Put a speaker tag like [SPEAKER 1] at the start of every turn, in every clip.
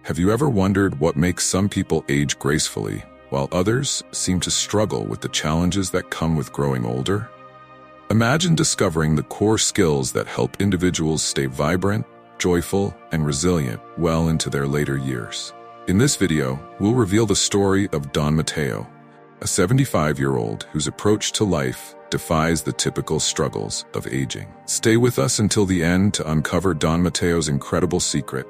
[SPEAKER 1] Have you ever wondered what makes some people age gracefully, while others seem to struggle with the challenges that come with growing older? Imagine discovering the core skills that help individuals stay vibrant, joyful, and resilient well into their later years. In this video, we'll reveal the story of Don Mateo, a 75-year-old whose approach to life defies the typical struggles of aging. Stay with us until the end to uncover Don Mateo's incredible secret,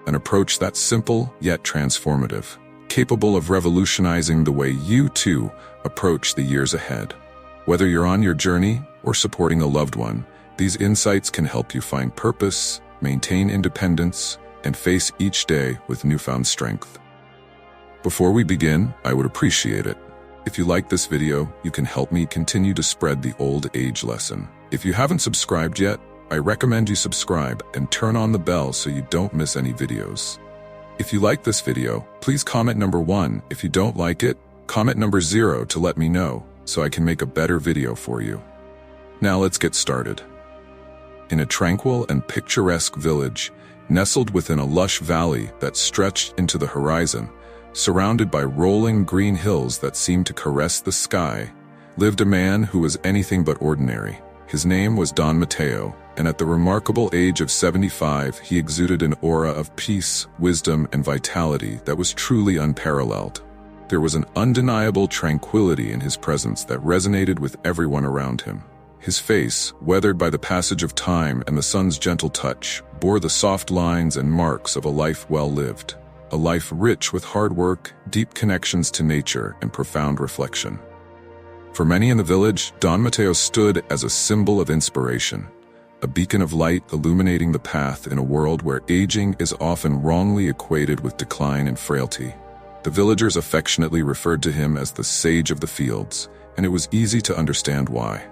[SPEAKER 1] an approach that's simple yet transformative, capable of revolutionizing the way you too approach the years ahead. Whether you're on your journey or supporting a loved one, these insights can help you find purpose, maintain independence, and face each day with newfound strength. Before we begin, I would appreciate it if you like this video. You can help me continue to spread the old age lesson. If you haven't subscribed yet, I recommend you subscribe and turn on the bell so you don't miss any videos. If you like this video, please comment number 1. If you don't like it, comment number 0 to let me know so I can make a better video for you. Now let's get started. In a tranquil and picturesque village, nestled within a lush valley that stretched into the horizon, surrounded by rolling green hills that seemed to caress the sky, lived a man who was anything but ordinary. His name was Don Mateo, and at the remarkable age of 75, he exuded an aura of peace, wisdom, and vitality that was truly unparalleled. There was an undeniable tranquility in his presence that resonated with everyone around him. His face, weathered by the passage of time and the sun's gentle touch, bore the soft lines and marks of a life well lived, a life rich with hard work, deep connections to nature, and profound reflection. For many in the village, Don Mateo stood as a symbol of inspiration, a beacon of light illuminating the path in a world where aging is often wrongly equated with decline and frailty. The villagers affectionately referred to him as the sage of the fields, and it was easy to understand why.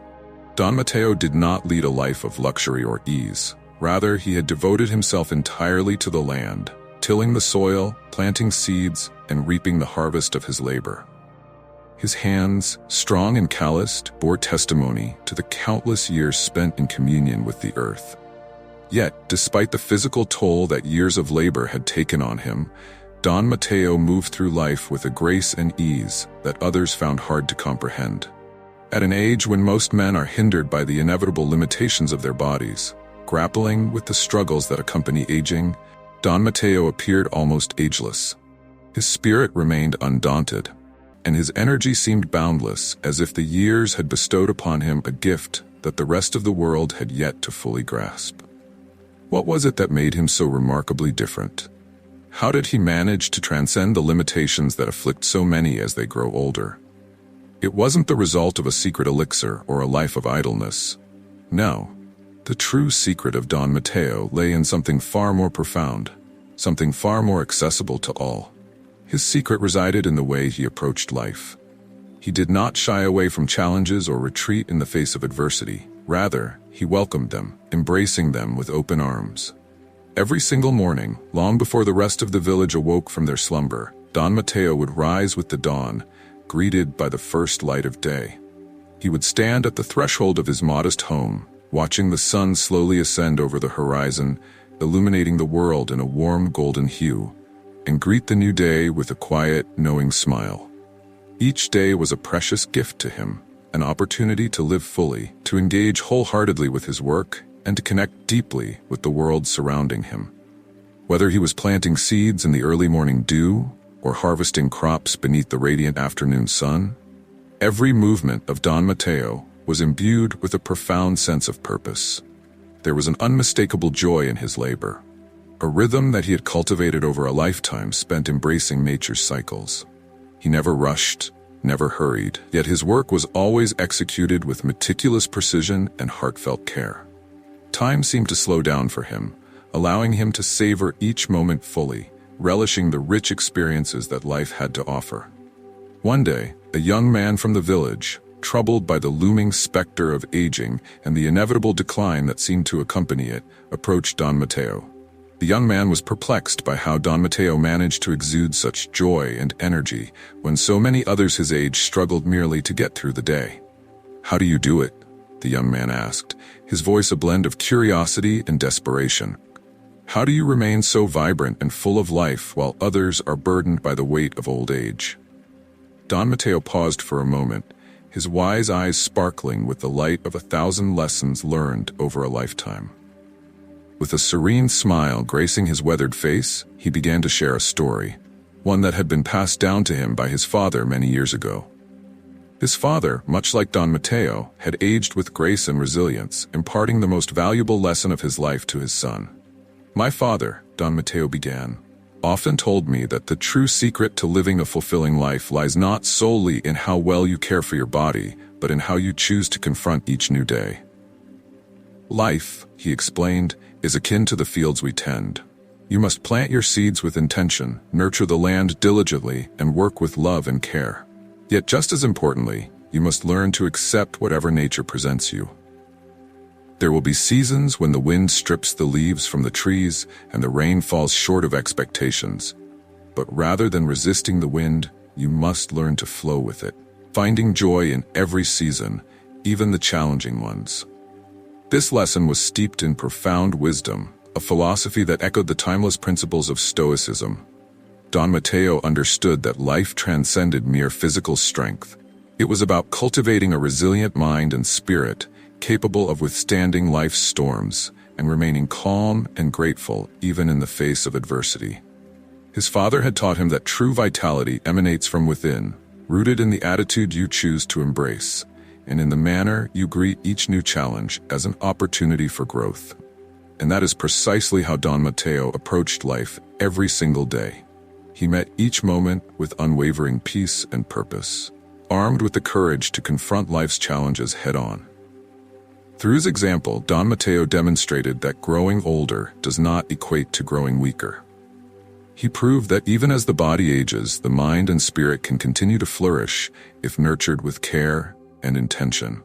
[SPEAKER 1] Don Mateo did not lead a life of luxury or ease. Rather, he had devoted himself entirely to the land, tilling the soil, planting seeds, and reaping the harvest of his labor. His hands, strong and calloused, bore testimony to the countless years spent in communion with the earth. Yet, despite the physical toll that years of labor had taken on him, Don Mateo moved through life with a grace and ease that others found hard to comprehend. At an age when most men are hindered by the inevitable limitations of their bodies, grappling with the struggles that accompany aging, Don Mateo appeared almost ageless. His spirit remained undaunted, and his energy seemed boundless, as if the years had bestowed upon him a gift that the rest of the world had yet to fully grasp. What was it that made him so remarkably different? How did he manage to transcend the limitations that afflict so many as they grow older? It wasn't the result of a secret elixir or a life of idleness. No, the true secret of Don Mateo lay in something far more profound, something far more accessible to all. His secret resided in the way he approached life. He did not shy away from challenges or retreat in the face of adversity. Rather, he welcomed them, embracing them with open arms. Every single morning, long before the rest of the village awoke from their slumber, Don Mateo would rise with the dawn, greeted by the first light of day. He would stand at the threshold of his modest home, watching the sun slowly ascend over the horizon, illuminating the world in a warm golden hue, and greet the new day with a quiet, knowing smile. Each day was a precious gift to him, an opportunity to live fully, to engage wholeheartedly with his work, and to connect deeply with the world surrounding him. Whether he was planting seeds in the early morning dew, or harvesting crops beneath the radiant afternoon sun, every movement of Don Mateo was imbued with a profound sense of purpose. There was an unmistakable joy in his labor, a rhythm that he had cultivated over a lifetime spent embracing nature's cycles. He never rushed, never hurried, yet his work was always executed with meticulous precision and heartfelt care. Time seemed to slow down for him, allowing him to savor each moment fully, relishing the rich experiences that life had to offer. One day, a young man from the village, troubled by the looming specter of aging and the inevitable decline that seemed to accompany it, approached Don Mateo. The young man was perplexed by how Don Mateo managed to exude such joy and energy when so many others his age struggled merely to get through the day. "How do you do it?" the young man asked, his voice a blend of curiosity and desperation. How do you remain so vibrant and full of life while others are burdened by the weight of old age? Don Mateo paused for a moment, his wise eyes sparkling with the light of 1,000 lessons learned over a lifetime. With a serene smile gracing his weathered face, he began to share a story, one that had been passed down to him by his father many years ago. His father, much like Don Mateo, had aged with grace and resilience, imparting the most valuable lesson of his life to his son. My father, Don Mateo began, often told me that the true secret to living a fulfilling life lies not solely in how well you care for your body, but in how you choose to confront each new day. Life, he explained, is akin to the fields we tend. You must plant your seeds with intention, nurture the land diligently, and work with love and care. Yet just as importantly, you must learn to accept whatever nature presents you. There will be seasons when the wind strips the leaves from the trees and the rain falls short of expectations. But rather than resisting the wind, you must learn to flow with it, finding joy in every season, even the challenging ones. This lesson was steeped in profound wisdom, a philosophy that echoed the timeless principles of Stoicism. Don Mateo understood that life transcended mere physical strength. It was about cultivating a resilient mind and spirit, capable of withstanding life's storms and remaining calm and grateful even in the face of adversity. His father had taught him that true vitality emanates from within, rooted in the attitude you choose to embrace, and in the manner you greet each new challenge as an opportunity for growth. And that is precisely how Don Mateo approached life every single day. He met each moment with unwavering peace and purpose, armed with the courage to confront life's challenges head-on. Through his example, Don Mateo demonstrated that growing older does not equate to growing weaker. He proved that even as the body ages, the mind and spirit can continue to flourish if nurtured with care and intention.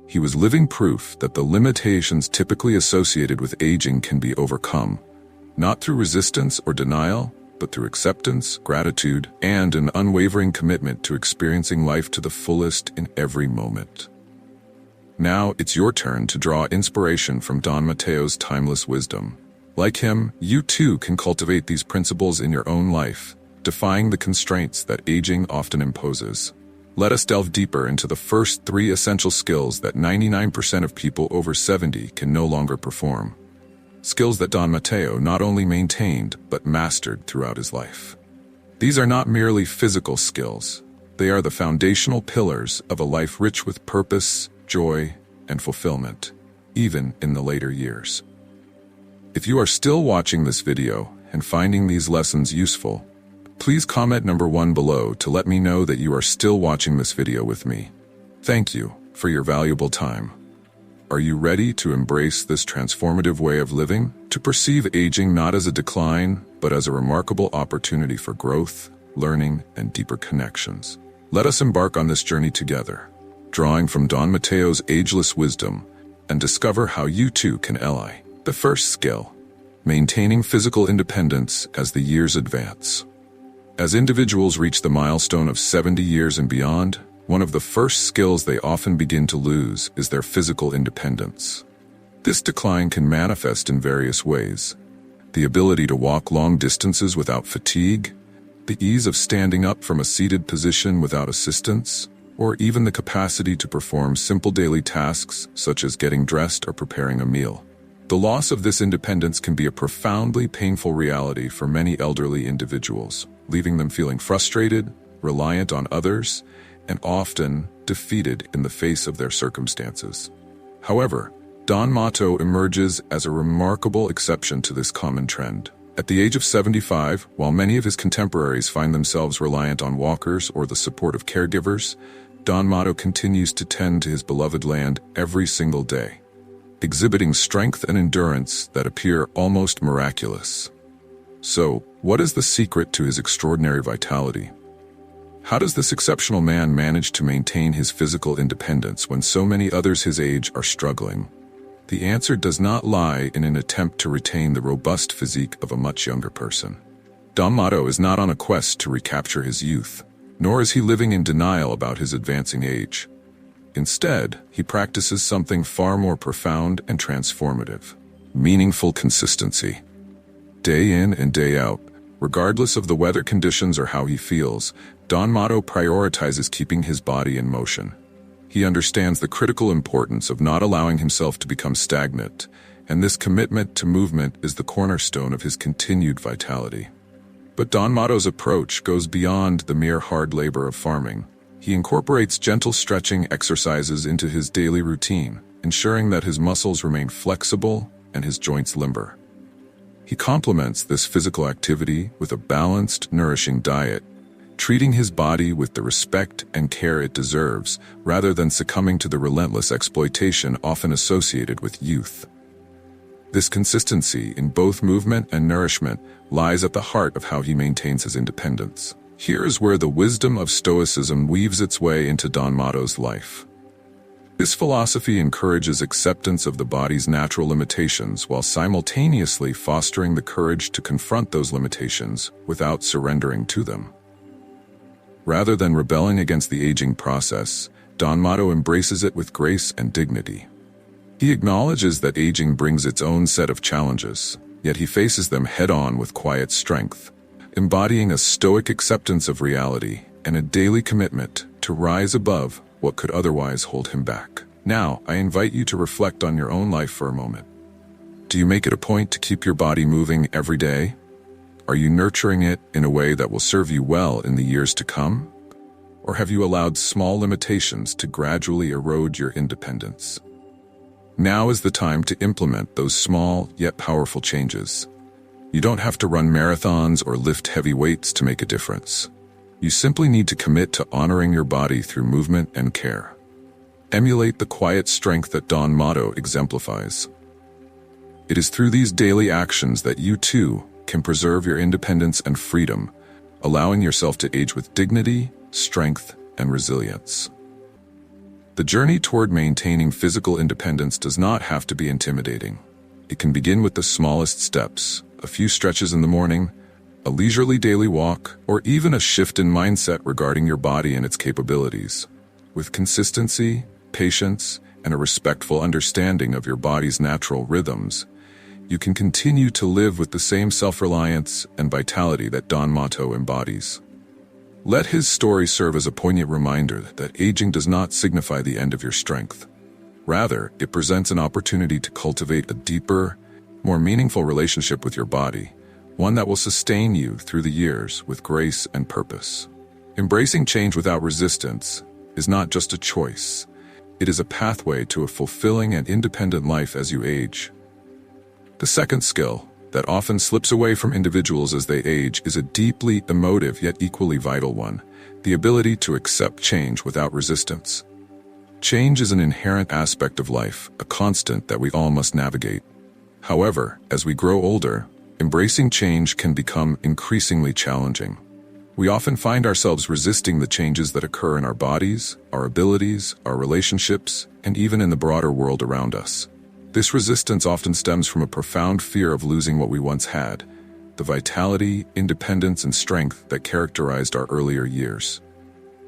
[SPEAKER 1] He was living proof that the limitations typically associated with aging can be overcome, not through resistance or denial, but through acceptance, gratitude, and an unwavering commitment to experiencing life to the fullest in every moment. Now it's your turn to draw inspiration from Don Mateo's timeless wisdom. Like him, you too can cultivate these principles in your own life, defying the constraints that aging often imposes. Let us delve deeper into the first 3 essential skills that 99% of people over 70 can no longer perform. Skills that Don Mateo not only maintained, but mastered throughout his life. These are not merely physical skills. They are the foundational pillars of a life rich with purpose, joy, and fulfillment, even in the later years. If you are still watching this video and finding these lessons useful, please comment number 1 below to let me know that you are still watching this video with me. Thank you for your valuable time. Are you ready to embrace this transformative way of living? To perceive aging not as a decline, but as a remarkable opportunity for growth, learning, and deeper connections. Let us embark on this journey together, drawing from Don Mateo's ageless wisdom, and discover how you too can ally. The first skill: maintaining physical independence as the years advance. As individuals reach the milestone of 70 years and beyond, one of the first skills they often begin to lose is their physical independence. This decline can manifest in various ways: the ability to walk long distances without fatigue, the ease of standing up from a seated position without assistance, or even the capacity to perform simple daily tasks such as getting dressed or preparing a meal. The loss of this independence can be a profoundly painful reality for many elderly individuals, leaving them feeling frustrated, reliant on others, and often defeated in the face of their circumstances. However, Don Mateo emerges as a remarkable exception to this common trend. At the age of 75, while many of his contemporaries find themselves reliant on walkers or the support of caregivers, Don Mateo continues to tend to his beloved land every single day, exhibiting strength and endurance that appear almost miraculous. So, what is the secret to his extraordinary vitality? How does this exceptional man manage to maintain his physical independence when so many others his age are struggling? The answer does not lie in an attempt to retain the robust physique of a much younger person. Don Mateo is not on a quest to recapture his youth, nor is he living in denial about his advancing age. Instead, he practices something far more profound and transformative: meaningful consistency. Day in and day out, regardless of the weather conditions or how he feels, Don Mateo prioritizes keeping his body in motion. He understands the critical importance of not allowing himself to become stagnant, and this commitment to movement is the cornerstone of his continued vitality. But Don Mateo's approach goes beyond the mere hard labor of farming. He incorporates gentle stretching exercises into his daily routine, ensuring that his muscles remain flexible and his joints limber. He complements this physical activity with a balanced, nourishing diet, treating his body with the respect and care it deserves, rather than succumbing to the relentless exploitation often associated with youth. This consistency in both movement and nourishment lies at the heart of how he maintains his independence. Here is where the wisdom of Stoicism weaves its way into Don Mateo's life. This philosophy encourages acceptance of the body's natural limitations while simultaneously fostering the courage to confront those limitations without surrendering to them. Rather than rebelling against the aging process, Don Mateo embraces it with grace and dignity. He acknowledges that aging brings its own set of challenges, yet he faces them head-on with quiet strength, embodying a stoic acceptance of reality and a daily commitment to rise above what could otherwise hold him back. Now, I invite you to reflect on your own life for a moment. Do you make it a point to keep your body moving every day? Are you nurturing it in a way that will serve you well in the years to come? Or have you allowed small limitations to gradually erode your independence? Now is the time to implement those small yet powerful changes. You don't have to run marathons or lift heavy weights to make a difference. You simply need to commit to honoring your body through movement and care. Emulate the quiet strength that Don Mateo exemplifies. It is through these daily actions that you too can preserve your independence and freedom, allowing yourself to age with dignity, strength, and resilience. The journey toward maintaining physical independence does not have to be intimidating. It can begin with the smallest steps, a few stretches in the morning, a leisurely daily walk, or even a shift in mindset regarding your body and its capabilities. With consistency, patience, and a respectful understanding of your body's natural rhythms, you can continue to live with the same self-reliance and vitality that Don Mateo embodies. Let his story serve as a poignant reminder that aging does not signify the end of your strength. Rather, it presents an opportunity to cultivate a deeper, more meaningful relationship with your body, one that will sustain you through the years with grace and purpose. Embracing change without resistance is not just a choice. It is a pathway to a fulfilling and independent life as you age. The second skill that often slips away from individuals as they age is a deeply emotive yet equally vital one: the ability to accept change without resistance. Change is an inherent aspect of life, a constant that we all must navigate. However, as we grow older, embracing change can become increasingly challenging. We often find ourselves resisting the changes that occur in our bodies, our abilities, our relationships, and even in the broader world around us. This resistance often stems from a profound fear of losing what we once had, the vitality, independence, and strength that characterized our earlier years.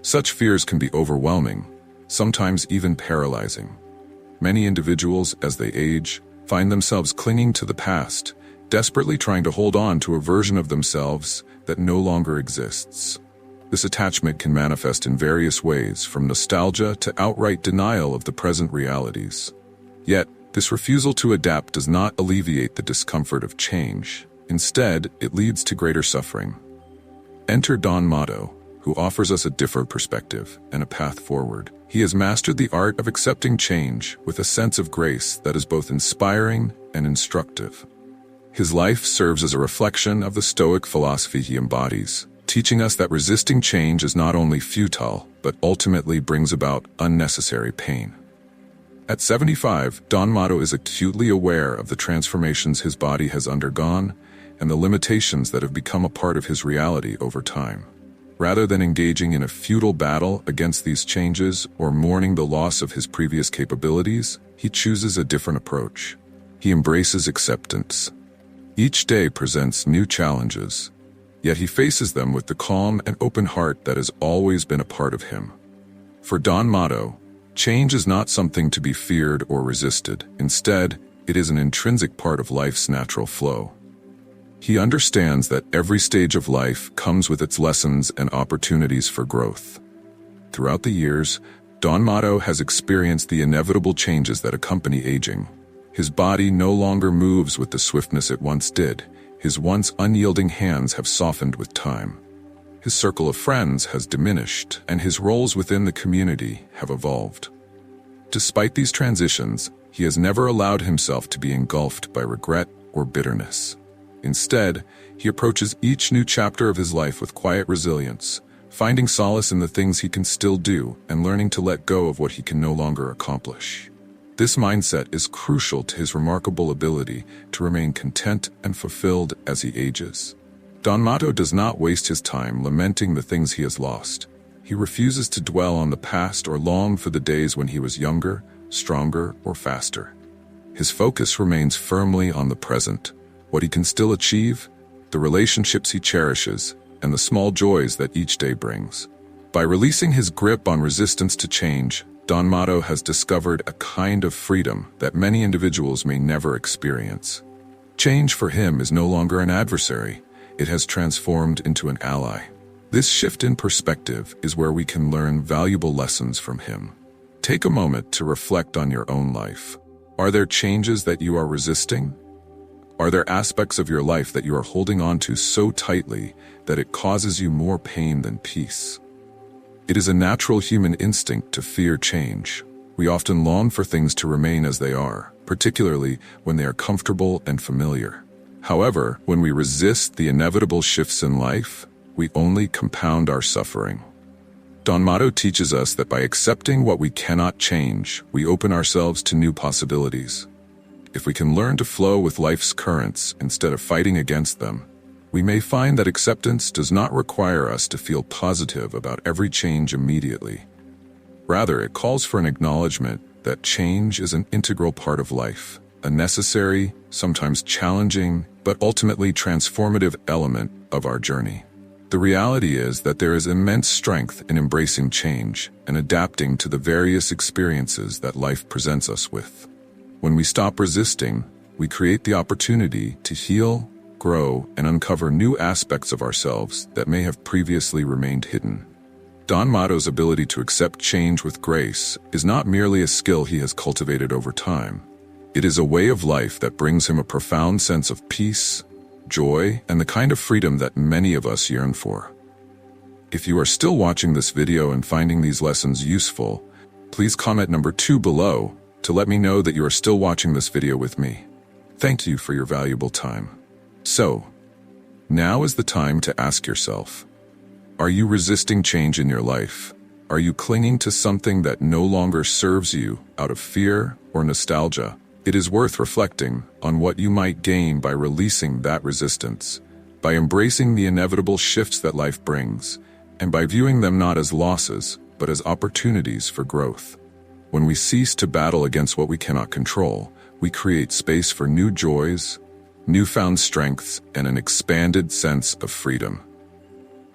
[SPEAKER 1] Such fears can be overwhelming, sometimes even paralyzing. Many individuals, as they age, find themselves clinging to the past, desperately trying to hold on to a version of themselves that no longer exists. This attachment can manifest in various ways, from nostalgia to outright denial of the present realities. Yet, this refusal to adapt does not alleviate the discomfort of change. Instead, it leads to greater suffering. Enter Don Mateo, who offers us a different perspective and a path forward. He has mastered the art of accepting change with a sense of grace that is both inspiring and instructive. His life serves as a reflection of the Stoic philosophy he embodies, teaching us that resisting change is not only futile, but ultimately brings about unnecessary pain. At 75, Don Mateo is acutely aware of the transformations his body has undergone and the limitations that have become a part of his reality over time. Rather than engaging in a futile battle against these changes or mourning the loss of his previous capabilities, he chooses a different approach. He embraces acceptance. Each day presents new challenges, yet he faces them with the calm and open heart that has always been a part of him. For Don Mateo, change is not something to be feared or resisted. Instead, it is an intrinsic part of life's natural flow. He understands that every stage of life comes with its lessons and opportunities for growth. Throughout the years, Don Mateo has experienced the inevitable changes that accompany aging. His body no longer moves with the swiftness it once did. His once unyielding hands have softened with time. His circle of friends has diminished, and his roles within the community have evolved. Despite these transitions, he has never allowed himself to be engulfed by regret or bitterness. Instead, he approaches each new chapter of his life with quiet resilience, finding solace in the things he can still do and learning to let go of what he can no longer accomplish. This mindset is crucial to his remarkable ability to remain content and fulfilled as he ages. Don Mateo does not waste his time lamenting the things he has lost. He refuses to dwell on the past or long for the days when he was younger, stronger, or faster. His focus remains firmly on the present, what he can still achieve, the relationships he cherishes, and the small joys that each day brings. By releasing his grip on resistance to change, Don Mateo has discovered a kind of freedom that many individuals may never experience. Change for him is no longer an adversary. It has transformed into an ally. This shift in perspective is where we can learn valuable lessons from him. Take a moment to reflect on your own life. Are there changes that you are resisting? Are there aspects of your life that you are holding on to so tightly that it causes you more pain than peace? It is a natural human instinct to fear change. We often long for things to remain as they are, particularly when they are comfortable and familiar. However, when we resist the inevitable shifts in life, we only compound our suffering. Don Mateo teaches us that by accepting what we cannot change, we open ourselves to new possibilities. If we can learn to flow with life's currents instead of fighting against them, we may find that acceptance does not require us to feel positive about every change immediately. Rather, it calls for an acknowledgement that change is an integral part of life, a necessary, sometimes challenging, but ultimately transformative element of our journey. The reality is that there is immense strength in embracing change and adapting to the various experiences that life presents us with. When we stop resisting, we create the opportunity to heal, grow, and uncover new aspects of ourselves that may have previously remained hidden. Don Mateo's ability to accept change with grace is not merely a skill he has cultivated over time. It is a way of life that brings him a profound sense of peace, joy, and the kind of freedom that many of us yearn for. If you are still watching this video and finding these lessons useful, please comment number 2 below to let me know that you are still watching this video with me. Thank you for your valuable time. So, now is the time to ask yourself, are you resisting change in your life? Are you clinging to something that no longer serves you out of fear or nostalgia? It is worth reflecting on what you might gain by releasing that resistance, by embracing the inevitable shifts that life brings, and by viewing them not as losses, but as opportunities for growth. When we cease to battle against what we cannot control, we create space for new joys, newfound strengths, and an expanded sense of freedom.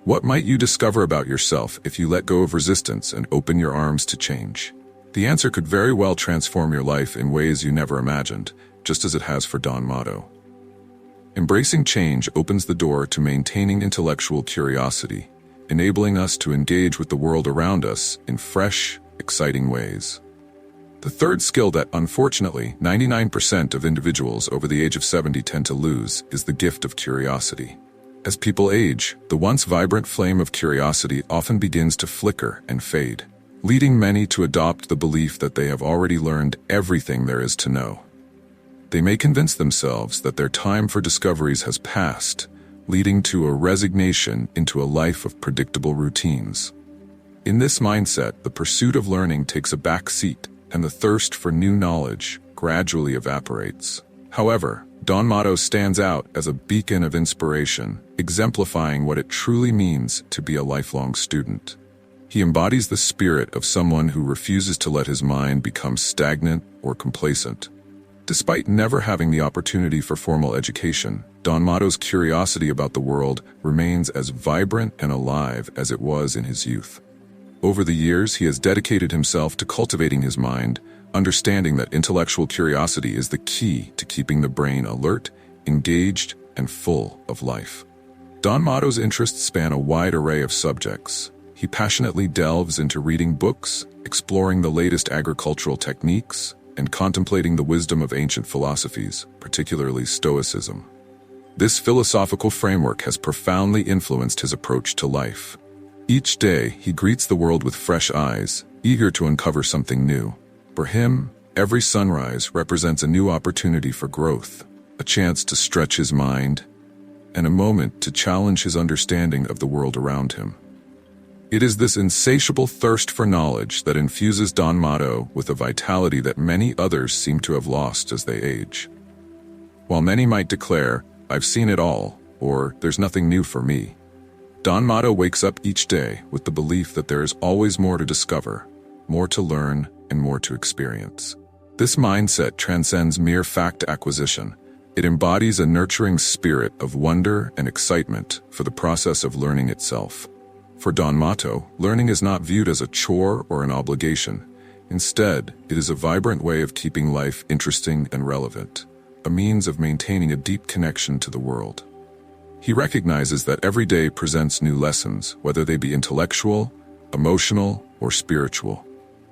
[SPEAKER 1] What might you discover about yourself if you let go of resistance and open your arms to change? The answer could very well transform your life in ways you never imagined, just as it has for Don Mateo. Embracing change opens the door to maintaining intellectual curiosity, enabling us to engage with the world around us in fresh, exciting ways. The third skill that, unfortunately, 99% of individuals over the age of 70 tend to lose is the gift of curiosity. As people age, the once vibrant flame of curiosity often begins to flicker and fade, leading many to adopt the belief that they have already learned everything there is to know. They may convince themselves that their time for discoveries has passed, leading to a resignation into a life of predictable routines. In this mindset, the pursuit of learning takes a back seat, and the thirst for new knowledge gradually evaporates. However, Don Mateo stands out as a beacon of inspiration, exemplifying what it truly means to be a lifelong student. He embodies the spirit of someone who refuses to let his mind become stagnant or complacent. Despite never having the opportunity for formal education, Don Mateo's curiosity about the world remains as vibrant and alive as it was in his youth. Over the years, he has dedicated himself to cultivating his mind, understanding that intellectual curiosity is the key to keeping the brain alert, engaged, and full of life. Don Mato's interests span a wide array of subjects. He passionately delves into reading books, exploring the latest agricultural techniques, and contemplating the wisdom of ancient philosophies, particularly Stoicism. This philosophical framework has profoundly influenced his approach to life. Each day, he greets the world with fresh eyes, eager to uncover something new. For him, every sunrise represents a new opportunity for growth, a chance to stretch his mind, and a moment to challenge his understanding of the world around him. It is this insatiable thirst for knowledge that infuses Don Mato with a vitality that many others seem to have lost as they age. While many might declare, "I've seen it all," or "there's nothing new for me," Don Mato wakes up each day with the belief that there is always more to discover, more to learn, and more to experience. This mindset transcends mere fact acquisition. It embodies a nurturing spirit of wonder and excitement for the process of learning itself. For Don Mato, learning is not viewed as a chore or an obligation. Instead, it is a vibrant way of keeping life interesting and relevant, a means of maintaining a deep connection to the world. He recognizes that every day presents new lessons, whether they be intellectual, emotional, or spiritual.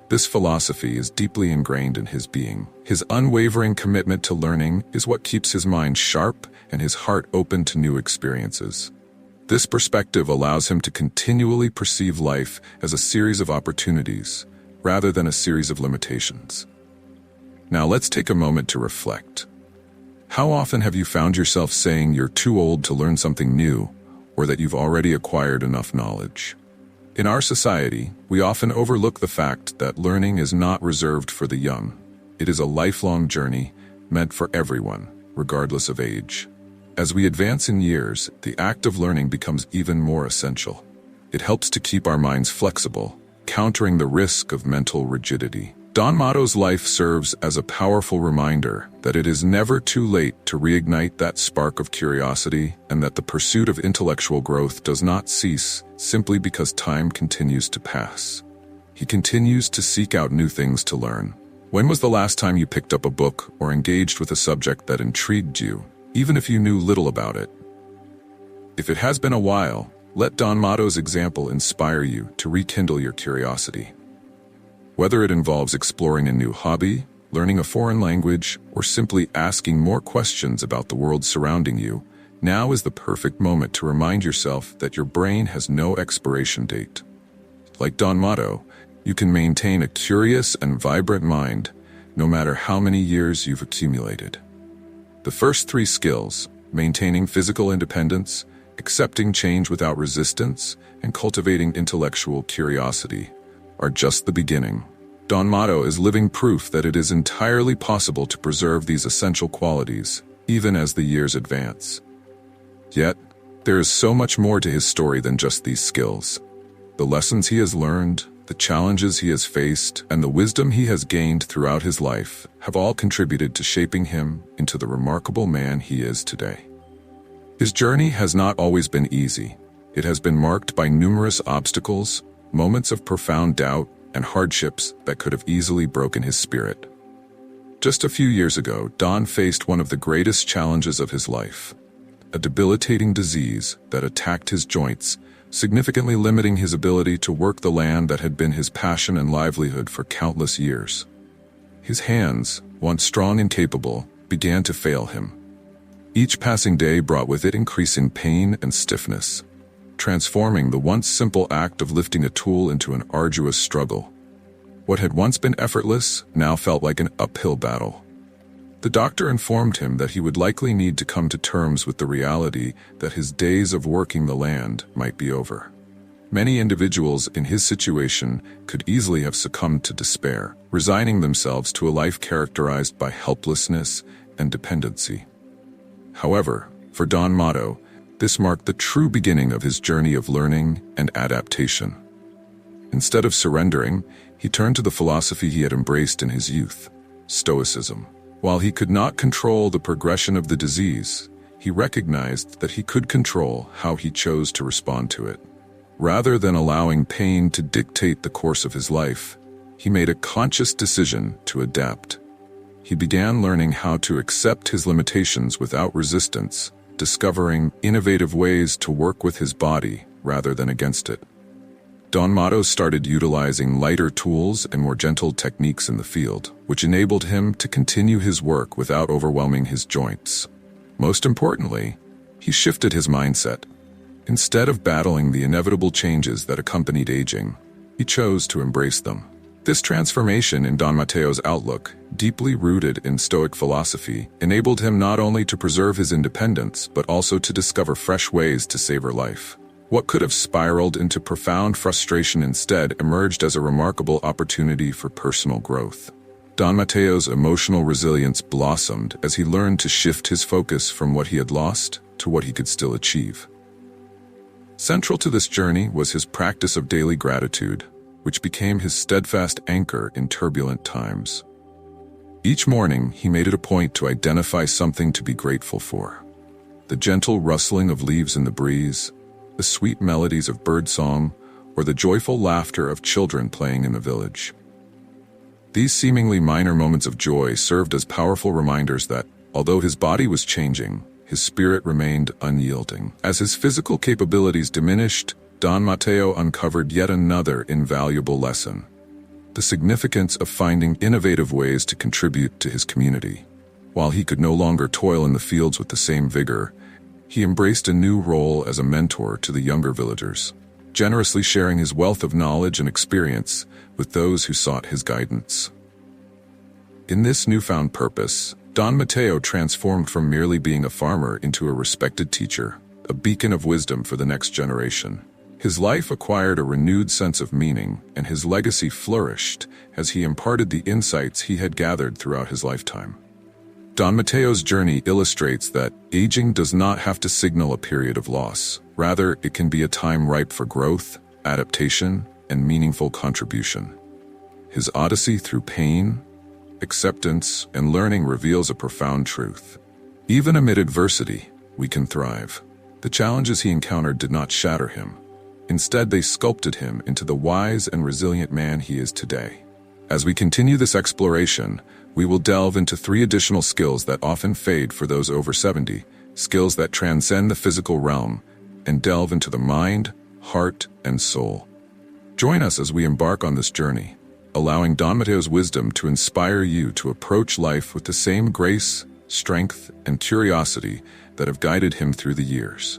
[SPEAKER 1] This philosophy is deeply ingrained in his being. His unwavering commitment to learning is what keeps his mind sharp and his heart open to new experiences. This perspective allows him to continually perceive life as a series of opportunities, rather than a series of limitations. Now let's take a moment to reflect. How often have you found yourself saying you're too old to learn something new, or that you've already acquired enough knowledge? In our society, we often overlook the fact that learning is not reserved for the young. It is a lifelong journey meant for everyone, regardless of age. As we advance in years, the act of learning becomes even more essential. It helps to keep our minds flexible, countering the risk of mental rigidity. Don Mato's life serves as a powerful reminder that it is never too late to reignite that spark of curiosity, and that the pursuit of intellectual growth does not cease simply because time continues to pass. He continues to seek out new things to learn. When was the last time you picked up a book or engaged with a subject that intrigued you, even if you knew little about it? If it has been a while, let Don Mato's example inspire you to rekindle your curiosity. Whether it involves exploring a new hobby, learning a foreign language, or simply asking more questions about the world surrounding you, now is the perfect moment to remind yourself that your brain has no expiration date. Like Don Mato, you can maintain a curious and vibrant mind, no matter how many years you've accumulated. The first three skills, maintaining physical independence, accepting change without resistance, and cultivating intellectual curiosity, are just the beginning. Don Mato is living proof that it is entirely possible to preserve these essential qualities, even as the years advance. Yet, there is so much more to his story than just these skills. The lessons he has learned, the challenges he has faced, and the wisdom he has gained throughout his life have all contributed to shaping him into the remarkable man he is today. His journey has not always been easy. It has been marked by numerous obstacles, moments of profound doubt, and hardships that could have easily broken his spirit. Just a few years ago, Don faced one of the greatest challenges of his life, a debilitating disease that attacked his joints, significantly limiting his ability to work the land that had been his passion and livelihood for countless years. His hands, once strong and capable, began to fail him. Each passing day brought with it increasing pain and stiffness, transforming the once simple act of lifting a tool into an arduous struggle. What had once been effortless now felt like an uphill battle. The doctor informed him that he would likely need to come to terms with the reality that his days of working the land might be over. Many individuals in his situation could easily have succumbed to despair, resigning themselves to a life characterized by helplessness and dependency. However, for Don Mato, this marked the true beginning of his journey of learning and adaptation. Instead of surrendering, he turned to the philosophy he had embraced in his youth, Stoicism. While he could not control the progression of the disease, he recognized that he could control how he chose to respond to it. Rather than allowing pain to dictate the course of his life, he made a conscious decision to adapt. He began learning how to accept his limitations without resistance, discovering innovative ways to work with his body rather than against it. Don Mateo started utilizing lighter tools and more gentle techniques in the field, which enabled him to continue his work without overwhelming his joints. Most importantly, he shifted his mindset. Instead of battling the inevitable changes that accompanied aging, he chose to embrace them. This transformation in Don Mateo's outlook, deeply rooted in Stoic philosophy, enabled him not only to preserve his independence, but also to discover fresh ways to savor life. What could have spiraled into profound frustration instead emerged as a remarkable opportunity for personal growth. Don Mateo's emotional resilience blossomed as he learned to shift his focus from what he had lost to what he could still achieve. Central to this journey was his practice of daily gratitude, which became his steadfast anchor in turbulent times. Each morning, he made it a point to identify something to be grateful for. The gentle rustling of leaves in the breeze, the sweet melodies of birdsong, or the joyful laughter of children playing in the village. These seemingly minor moments of joy served as powerful reminders that, although his body was changing, his spirit remained unyielding. As his physical capabilities diminished, Don Mateo uncovered yet another invaluable lesson: the significance of finding innovative ways to contribute to his community. While he could no longer toil in the fields with the same vigor, he embraced a new role as a mentor to the younger villagers, generously sharing his wealth of knowledge and experience with those who sought his guidance. In this newfound purpose, Don Mateo transformed from merely being a farmer into a respected teacher, a beacon of wisdom for the next generation. His life acquired a renewed sense of meaning, and his legacy flourished as he imparted the insights he had gathered throughout his lifetime. Don Mateo's journey illustrates that aging does not have to signal a period of loss. Rather, it can be a time ripe for growth, adaptation, and meaningful contribution. His odyssey through pain, acceptance, and learning reveals a profound truth. Even amid adversity, we can thrive. The challenges he encountered did not shatter him. Instead, they sculpted him into the wise and resilient man he is today. As we continue this exploration, we will delve into 3 additional skills that often fade for those over 70, skills that transcend the physical realm and delve into the mind, heart, and soul. Join us as we embark on this journey, allowing Don Mateo's wisdom to inspire you to approach life with the same grace, strength, and curiosity that have guided him through the years.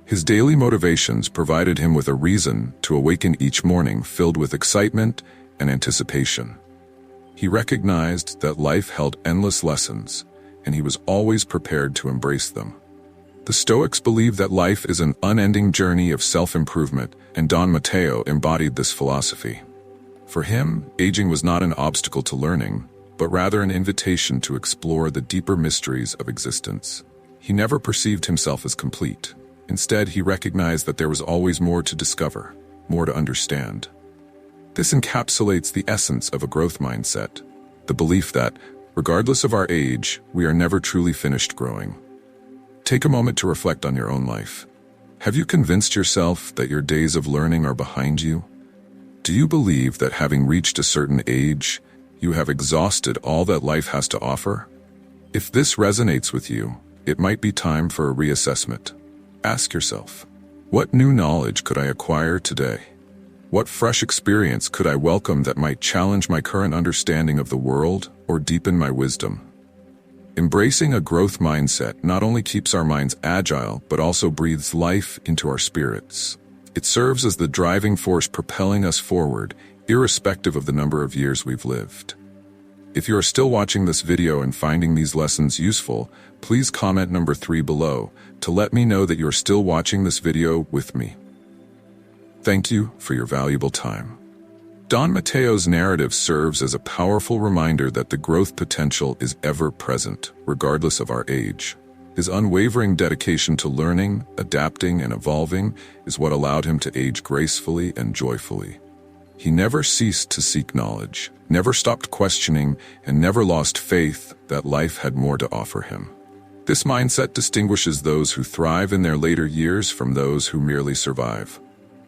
[SPEAKER 1] His daily motivations provided him with a reason to awaken each morning filled with excitement and anticipation. He recognized that life held endless lessons, and he was always prepared to embrace them. The Stoics believed that life is an unending journey of self-improvement, and Don Mateo embodied this philosophy. For him, aging was not an obstacle to learning, but rather an invitation to explore the deeper mysteries of existence. He never perceived himself as complete. Instead, he recognized that there was always more to discover, more to understand. This encapsulates the essence of a growth mindset, the belief that, regardless of our age, we are never truly finished growing. Take a moment to reflect on your own life. Have you convinced yourself that your days of learning are behind you? Do you believe that having reached a certain age, you have exhausted all that life has to offer? If this resonates with you, it might be time for a reassessment. Ask yourself, what new knowledge could I acquire today? What fresh experience could I welcome that might challenge my current understanding of the world or deepen my wisdom? Embracing a growth mindset not only keeps our minds agile, but also breathes life into our spirits. It serves as the driving force propelling us forward, irrespective of the number of years we've lived. If you are still watching this video and finding these lessons useful, please comment number 3 below to let me know that you're still watching this video with me. Thank you for your valuable time. Don Mateo's narrative serves as a powerful reminder that the growth potential is ever present, regardless of our age. His unwavering dedication to learning, adapting, and evolving is what allowed him to age gracefully and joyfully. He never ceased to seek knowledge, never stopped questioning, and never lost faith that life had more to offer him. This mindset distinguishes those who thrive in their later years from those who merely survive.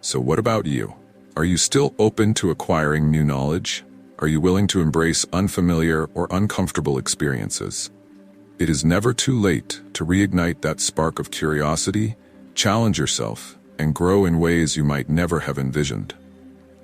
[SPEAKER 1] So what about you? Are you still open to acquiring new knowledge? Are you willing to embrace unfamiliar or uncomfortable experiences? It is never too late to reignite that spark of curiosity, challenge yourself, and grow in ways you might never have envisioned.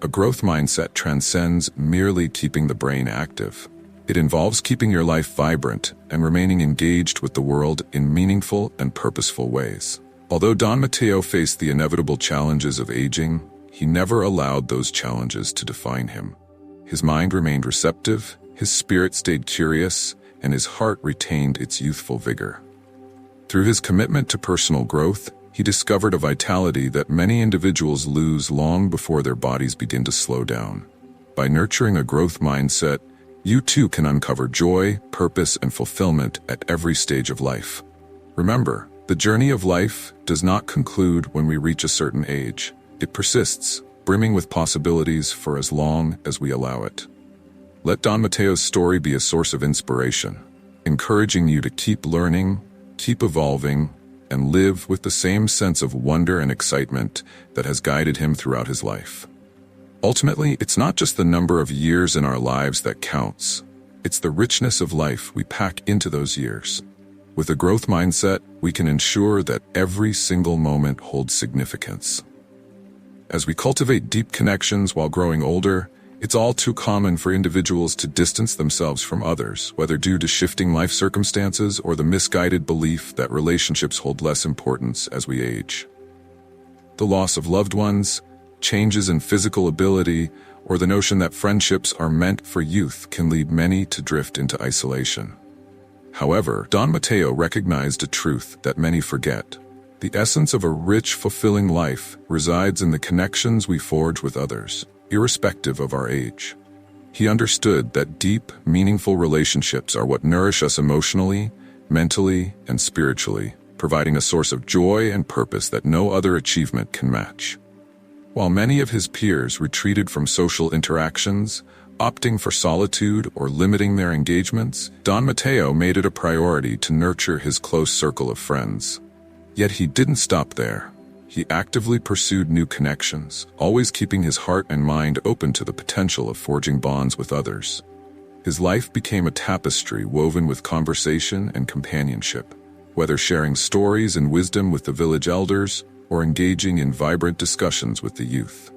[SPEAKER 1] A growth mindset transcends merely keeping the brain active. It involves keeping your life vibrant and remaining engaged with the world in meaningful and purposeful ways. Although Don Mateo faced the inevitable challenges of aging, he never allowed those challenges to define him. His mind remained receptive, his spirit stayed curious, and his heart retained its youthful vigor. Through his commitment to personal growth, he discovered a vitality that many individuals lose long before their bodies begin to slow down. By nurturing a growth mindset, you too can uncover joy, purpose, and fulfillment at every stage of life. Remember, the journey of life does not conclude when we reach a certain age. It persists, brimming with possibilities for as long as we allow it. Let Don Mateo's story be a source of inspiration, encouraging you to keep learning, keep evolving, and live with the same sense of wonder and excitement that has guided him throughout his life. Ultimately, it's not just the number of years in our lives that counts. It's the richness of life we pack into those years. With a growth mindset, we can ensure that every single moment holds significance. As we cultivate deep connections while growing older, it's all too common for individuals to distance themselves from others, whether due to shifting life circumstances or the misguided belief that relationships hold less importance as we age. The loss of loved ones, changes in physical ability, or the notion that friendships are meant for youth can lead many to drift into isolation. However, Don Mateo recognized a truth that many forget. The essence of a rich, fulfilling life resides in the connections we forge with others, irrespective of our age. He understood that deep, meaningful relationships are what nourish us emotionally, mentally, and spiritually, providing a source of joy and purpose that no other achievement can match. While many of his peers retreated from social interactions, opting for solitude or limiting their engagements, Don Mateo made it a priority to nurture his close circle of friends. Yet he didn't stop there. He actively pursued new connections, always keeping his heart and mind open to the potential of forging bonds with others. His life became a tapestry woven with conversation and companionship, whether sharing stories and wisdom with the village elders or engaging in vibrant discussions with the youth.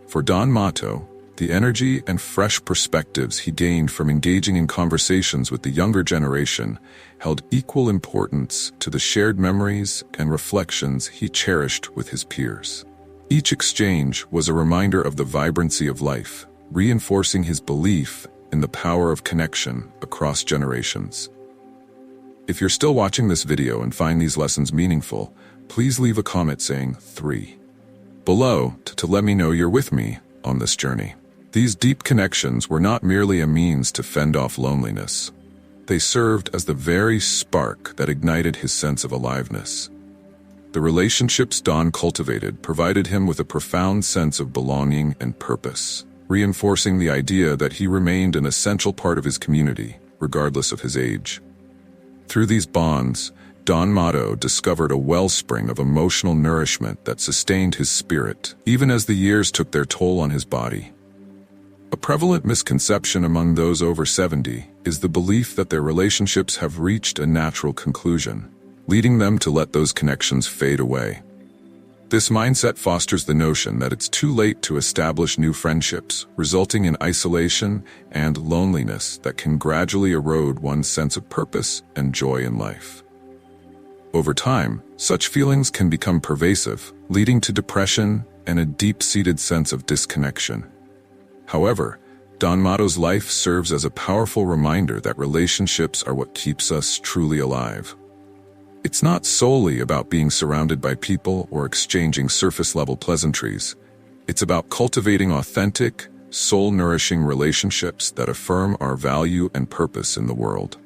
[SPEAKER 1] For Don Mateo, the energy and fresh perspectives he gained from engaging in conversations with the younger generation held equal importance to the shared memories and reflections he cherished with his peers. Each exchange was a reminder of the vibrancy of life, reinforcing his belief in the power of connection across generations. If you're still watching this video and find these lessons meaningful, please leave a comment saying 3 below to let me know you're with me on this journey. These deep connections were not merely a means to fend off loneliness. They served as the very spark that ignited his sense of aliveness. The relationships Don cultivated provided him with a profound sense of belonging and purpose, reinforcing the idea that he remained an essential part of his community, regardless of his age. Through these bonds, Don Mateo discovered a wellspring of emotional nourishment that sustained his spirit, even as the years took their toll on his body. A prevalent misconception among those over 70 is the belief that their relationships have reached a natural conclusion, leading them to let those connections fade away. This mindset fosters the notion that it's too late to establish new friendships, resulting in isolation and loneliness that can gradually erode one's sense of purpose and joy in life. Over time, such feelings can become pervasive, leading to depression and a deep-seated sense of disconnection. However, Don Mateo's life serves as a powerful reminder that relationships are what keeps us truly alive. It's not solely about being surrounded by people or exchanging surface-level pleasantries. It's about cultivating authentic, soul-nourishing relationships that affirm our value and purpose in the world.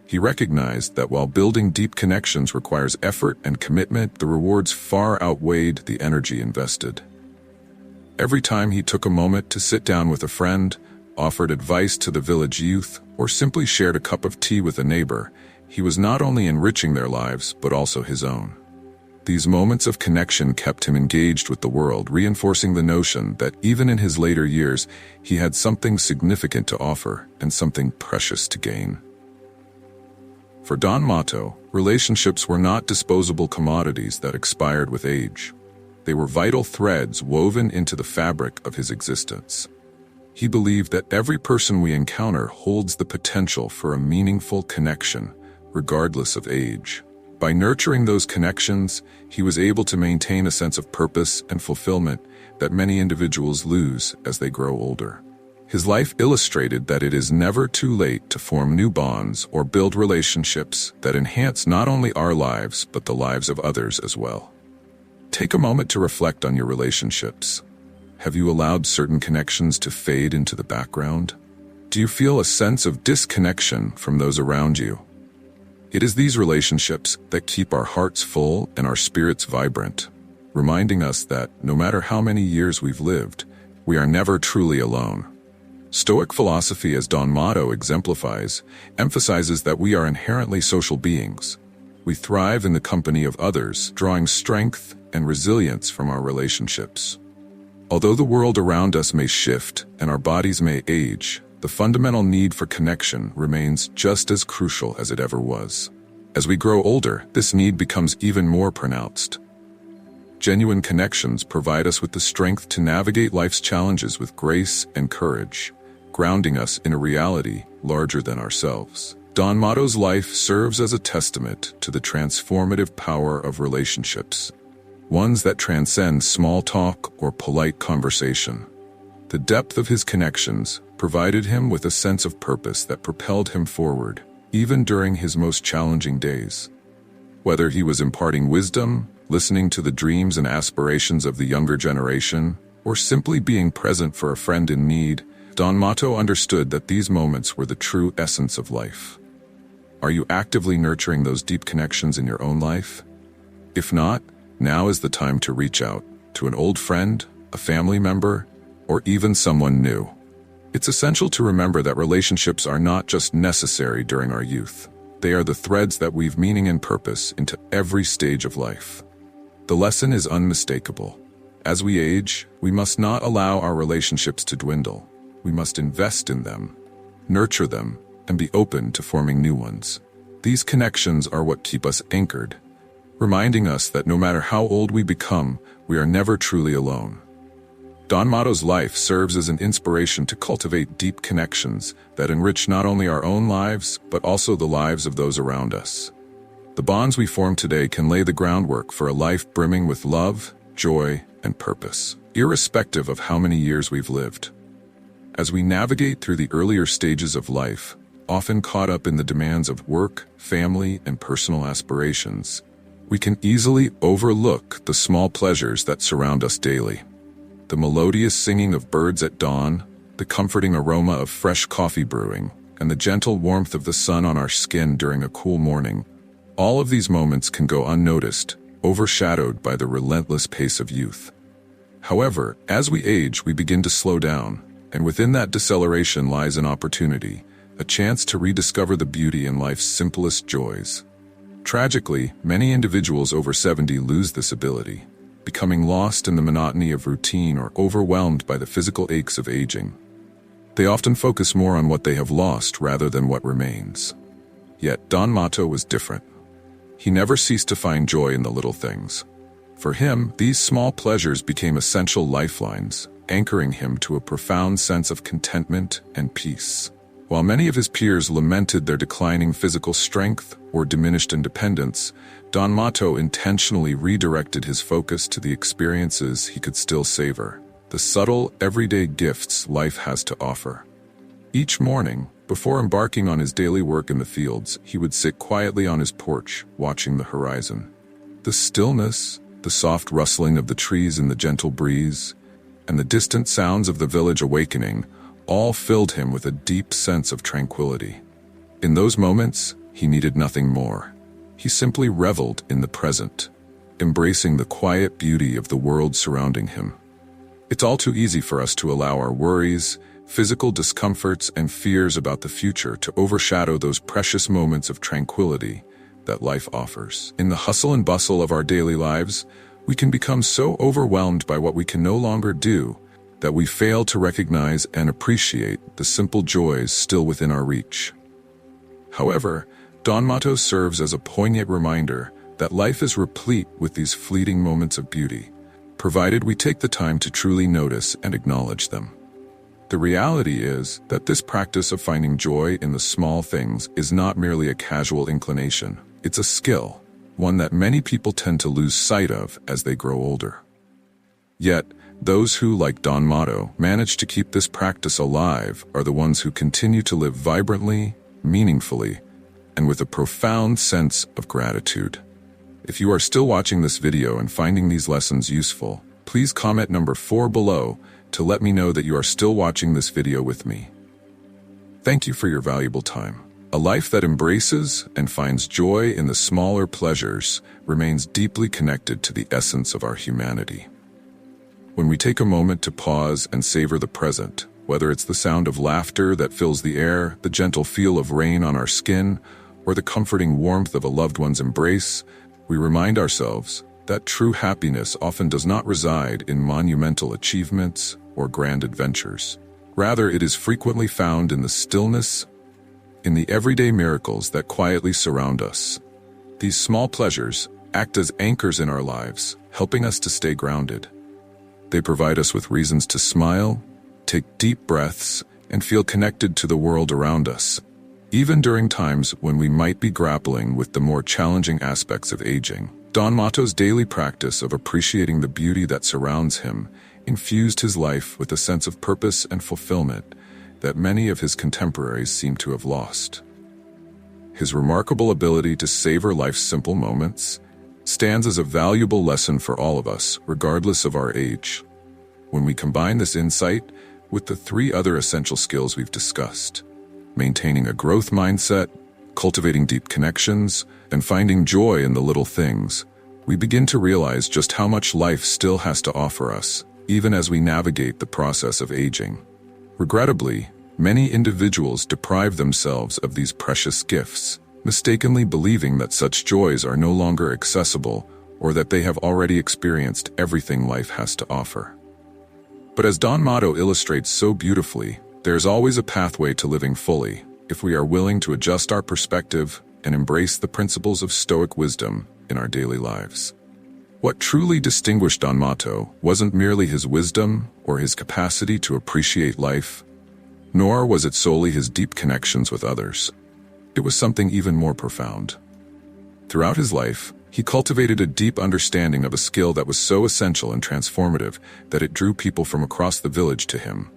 [SPEAKER 1] He recognized that while building deep connections requires effort and commitment, the rewards far outweighed the energy invested. Every time he took a moment to sit down with a friend, offered advice to the village youth, or simply shared a cup of tea with a neighbor, he was not only enriching their lives, but also his own. These moments of connection kept him engaged with the world, reinforcing the notion that even in his later years, he had something significant to offer and something precious to gain. For Don Mateo, relationships were not disposable commodities that expired with age. They were vital threads woven into the fabric of his existence. He believed that every person we encounter holds the potential for a meaningful connection, regardless of age. By nurturing those connections, he was able to maintain a sense of purpose and fulfillment that many individuals lose as they grow older. His life illustrated that it is never too late to form new bonds or build relationships that enhance not only our lives but the lives of others as well. Take a moment to reflect on your relationships. Have you allowed certain connections to fade into the background? Do you feel a sense of disconnection from those around you? It is these relationships that keep our hearts full and our spirits vibrant, reminding us that no matter how many years we've lived, we are never truly alone. Stoic philosophy, as Don Mateo exemplifies, emphasizes that we are inherently social beings. We thrive in the company of others, drawing strength and resilience from our relationships. Although the world around us may shift and our bodies may age, the fundamental need for connection remains just as crucial as it ever was. As we grow older, this need becomes even more pronounced. Genuine connections provide us with the strength to navigate life's challenges with grace and courage, grounding us in a reality larger than ourselves. Don Mateo's life serves as a testament to the transformative power of relationships, ones that transcend small talk or polite conversation. The depth of his connections provided him with a sense of purpose that propelled him forward, even during his most challenging days. Whether he was imparting wisdom, listening to the dreams and aspirations of the younger generation, or simply being present for a friend in need, Don Mateo understood that these moments were the true essence of life. Are you actively nurturing those deep connections in your own life? If not, now is the time to reach out to an old friend, a family member, or even someone new. It's essential to remember that relationships are not just necessary during our youth. They are the threads that weave meaning and purpose into every stage of life. The lesson is unmistakable. As we age, we must not allow our relationships to dwindle. We must invest in them, nurture them, and be open to forming new ones. These connections are what keep us anchored, reminding us that no matter how old we become, we are never truly alone. Don Mateo's life serves as an inspiration to cultivate deep connections that enrich not only our own lives, but also the lives of those around us. The bonds we form today can lay the groundwork for a life brimming with love, joy, and purpose, irrespective of how many years we've lived. As we navigate through the earlier stages of life, often caught up in the demands of work, family, and personal aspirations, we can easily overlook the small pleasures that surround us daily. The melodious singing of birds at dawn, the comforting aroma of fresh coffee brewing, and the gentle warmth of the sun on our skin during a cool morning, all of these moments can go unnoticed, overshadowed by the relentless pace of youth. However, as we age, we begin to slow down, and within that deceleration lies an opportunity, a chance to rediscover the beauty in life's simplest joys. Tragically, many individuals over 70 lose this ability, becoming lost in the monotony of routine or overwhelmed by the physical aches of aging. They often focus more on what they have lost rather than what remains. Yet Don Mateo was different. He never ceased to find joy in the little things. For him, these small pleasures became essential lifelines, anchoring him to a profound sense of contentment and peace. While many of his peers lamented their declining physical strength or diminished independence, Don Mateo intentionally redirected his focus to the experiences he could still savor, the subtle, everyday gifts life has to offer. Each morning, before embarking on his daily work in the fields, he would sit quietly on his porch, watching the horizon. The stillness, the soft rustling of the trees in the gentle breeze, and the distant sounds of the village awakening all filled him with a deep sense of tranquility. In those moments, he needed nothing more. He simply reveled in the present, embracing the quiet beauty of the world surrounding him. It's all too easy for us to allow our worries, physical discomforts, and fears about the future to overshadow those precious moments of tranquility that life offers. In the hustle and bustle of our daily lives, we can become so overwhelmed by what we can no longer do that we fail to recognize and appreciate the simple joys still within our reach. However, Don Mateo serves as a poignant reminder that life is replete with these fleeting moments of beauty, provided we take the time to truly notice and acknowledge them. The reality is that this practice of finding joy in the small things is not merely a casual inclination. It's a skill, one that many people tend to lose sight of as they grow older. Yet, those who, like Don Mateo, manage to keep this practice alive are the ones who continue to live vibrantly, meaningfully, and with a profound sense of gratitude. If you are still watching this video and finding these lessons useful, please comment number 4 below to let me know that you are still watching this video with me. Thank you for your valuable time. A life that embraces and finds joy in the smaller pleasures remains deeply connected to the essence of our humanity. When we take a moment to pause and savor the present, whether it's the sound of laughter that fills the air, the gentle feel of rain on our skin, or the comforting warmth of a loved one's embrace, we remind ourselves that true happiness often does not reside in monumental achievements or grand adventures. Rather, it is frequently found in the stillness, in the everyday miracles that quietly surround us. These small pleasures act as anchors in our lives, helping us to stay grounded. They provide us with reasons to smile, take deep breaths, and feel connected to the world around us, even during times when we might be grappling with the more challenging aspects of aging. Don Mateo's daily practice of appreciating the beauty that surrounds him infused his life with a sense of purpose and fulfillment that many of his contemporaries seem to have lost. His remarkable ability to savor life's simple moments stands as a valuable lesson for all of us, regardless of our age. When we combine this insight with the 3 other essential skills we've discussed, maintaining a growth mindset, cultivating deep connections, and finding joy in the little things, we begin to realize just how much life still has to offer us, even as we navigate the process of aging. Regrettably, many individuals deprive themselves of these precious gifts, mistakenly believing that such joys are no longer accessible or that they have already experienced everything life has to offer. But as Don Mateo illustrates so beautifully, there's always a pathway to living fully if we are willing to adjust our perspective and embrace the principles of Stoic wisdom in our daily lives. What truly distinguished Don Mateo wasn't merely his wisdom or his capacity to appreciate life, nor was it solely his deep connections with others. It was something even more profound. Throughout his life, he cultivated a deep understanding of a skill that was so essential and transformative that it drew people from across the village to him.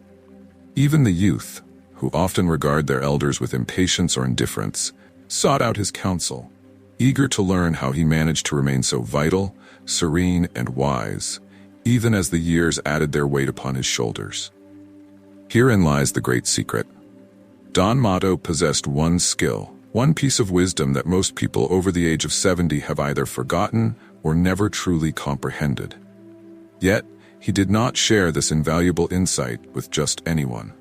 [SPEAKER 1] Even the youth, who often regard their elders with impatience or indifference, sought out his counsel, eager to learn how he managed to remain so vital, serene, and wise, even as the years added their weight upon his shoulders. Herein lies the great secret. Don Mateo possessed one skill, one piece of wisdom that most people over the age of 70 have either forgotten or never truly comprehended. Yet, he did not share this invaluable insight with just anyone.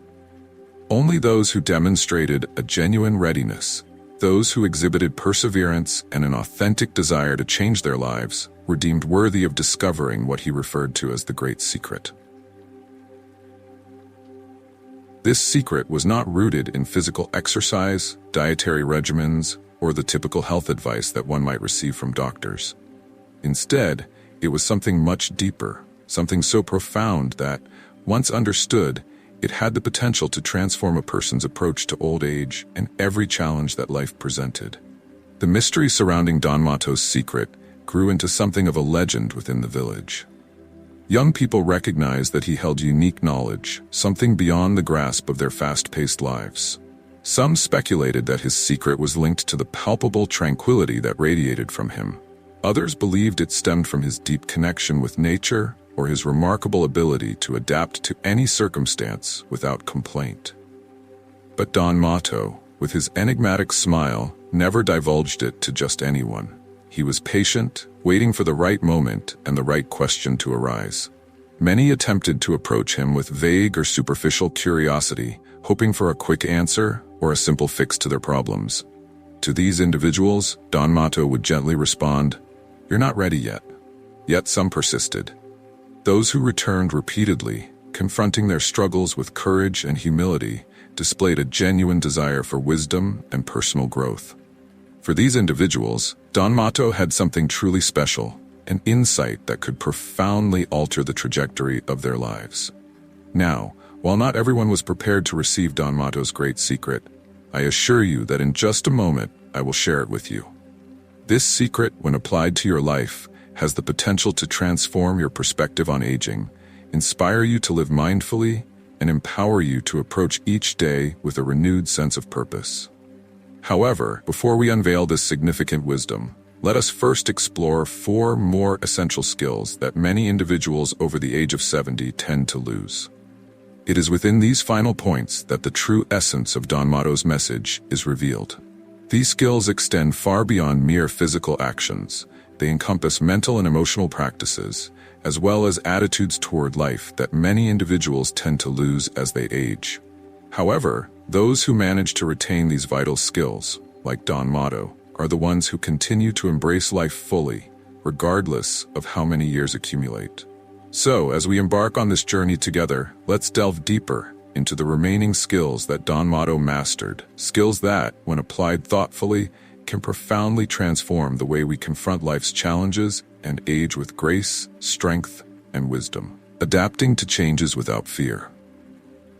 [SPEAKER 1] Only those who demonstrated a genuine readiness, those who exhibited perseverance and an authentic desire to change their lives, were deemed worthy of discovering what he referred to as the great secret. This secret was not rooted in physical exercise, dietary regimens, or the typical health advice that one might receive from doctors. Instead, it was something much deeper, something so profound that, once understood, it had the potential to transform a person's approach to old age and every challenge that life presented. The mystery surrounding Don Mateo's secret grew into something of a legend within the village. Young people recognized that he held unique knowledge, something beyond the grasp of their fast-paced lives. Some speculated that his secret was linked to the palpable tranquility that radiated from him. Others believed it stemmed from his deep connection with nature or his remarkable ability to adapt to any circumstance without complaint. But Don Mateo, with his enigmatic smile, never divulged it to just anyone. He was patient, waiting for the right moment and the right question to arise. Many attempted to approach him with vague or superficial curiosity, hoping for a quick answer or a simple fix to their problems. To these individuals, Don Mateo would gently respond, "You're not ready yet." Yet some persisted. Those who returned repeatedly, confronting their struggles with courage and humility, displayed a genuine desire for wisdom and personal growth. For these individuals, Don Mateo had something truly special, an insight that could profoundly alter the trajectory of their lives. Now, while not everyone was prepared to receive Don Mateo's great secret, I assure you that in just a moment, I will share it with you. This secret, when applied to your life, has the potential to transform your perspective on aging, inspire you to live mindfully, and empower you to approach each day with a renewed sense of purpose. However, before we unveil this significant wisdom, let us first explore 4 more essential skills that many individuals over the age of 70 tend to lose. It is within these final points that the true essence of Don Mateo's message is revealed. These skills extend far beyond mere physical actions. They encompass mental and emotional practices, as well as attitudes toward life that many individuals tend to lose as they age. However, those who manage to retain these vital skills, like Don Mateo, are the ones who continue to embrace life fully, regardless of how many years accumulate. So, as we embark on this journey together, let's delve deeper into the remaining skills that Don Mateo mastered, skills that, when applied thoughtfully, can profoundly transform the way we confront life's challenges and age with grace, strength, and wisdom, adapting to changes without fear.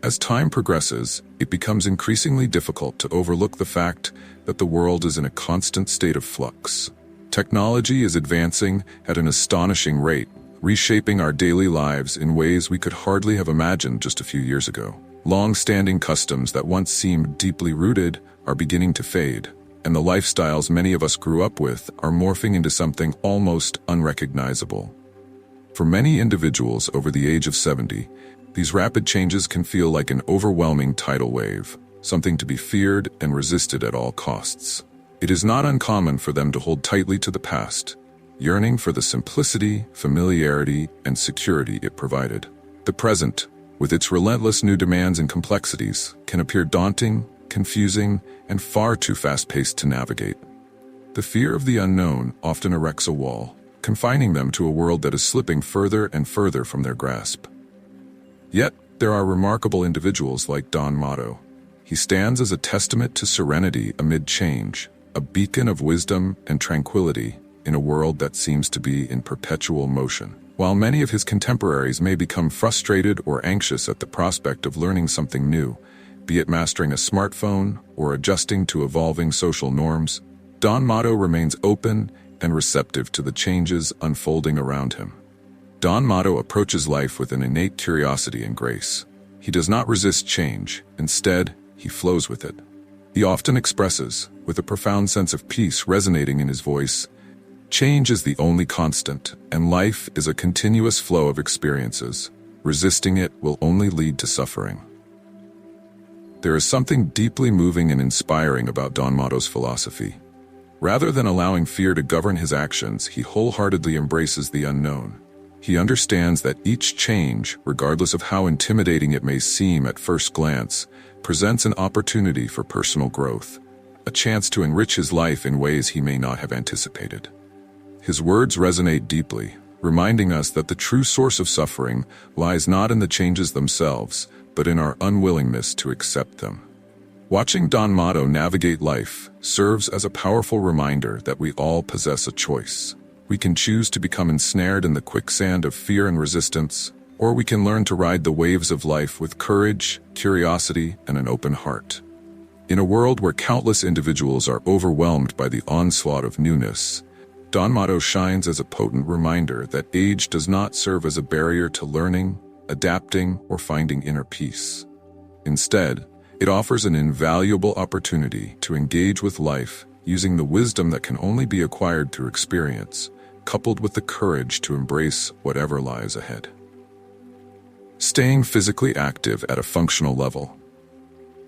[SPEAKER 1] As time progresses, it becomes increasingly difficult to overlook the fact that the world is in a constant state of flux. Technology is advancing at an astonishing rate, reshaping our daily lives in ways we could hardly have imagined just a few years ago. Long-standing customs that once seemed deeply rooted are beginning to fade, and the lifestyles many of us grew up with are morphing into something almost unrecognizable. For many individuals over the age of 70, these rapid changes can feel like an overwhelming tidal wave, something to be feared and resisted at all costs. It is not uncommon for them to hold tightly to the past, yearning for the simplicity, familiarity, and security it provided. The present, with its relentless new demands and complexities, can appear daunting, confusing, and far too fast-paced to navigate. The fear of the unknown often erects a wall, confining them to a world that is slipping further and further from their grasp. Yet, there are remarkable individuals like Don Mateo. He stands as a testament to serenity amid change, a beacon of wisdom and tranquility in a world that seems to be in perpetual motion. While many of his contemporaries may become frustrated or anxious at the prospect of learning something new, be it mastering a smartphone or adjusting to evolving social norms, Don Mateo remains open and receptive to the changes unfolding around him. Don Mateo approaches life with an innate curiosity and grace. He does not resist change. Instead, he flows with it. He often expresses, with a profound sense of peace resonating in his voice, "Change is the only constant, and life is a continuous flow of experiences. Resisting it will only lead to suffering." There is something deeply moving and inspiring about Don Mateo's philosophy. Rather than allowing fear to govern his actions, he wholeheartedly embraces the unknown. He understands that each change, regardless of how intimidating it may seem at first glance, presents an opportunity for personal growth, a chance to enrich his life in ways he may not have anticipated. His words resonate deeply, reminding us that the true source of suffering lies not in the changes themselves, but in our unwillingness to accept them. Watching Don Mateo navigate life serves as a powerful reminder that we all possess a choice. We can choose to become ensnared in the quicksand of fear and resistance, or we can learn to ride the waves of life with courage, curiosity, and an open heart. In a world where countless individuals are overwhelmed by the onslaught of newness, Don Mateo shines as a potent reminder that age does not serve as a barrier to learning, adapting, or finding inner peace. Instead, it offers an invaluable opportunity to engage with life using the wisdom that can only be acquired through experience, coupled with the courage to embrace whatever lies ahead. Staying physically active at a functional level.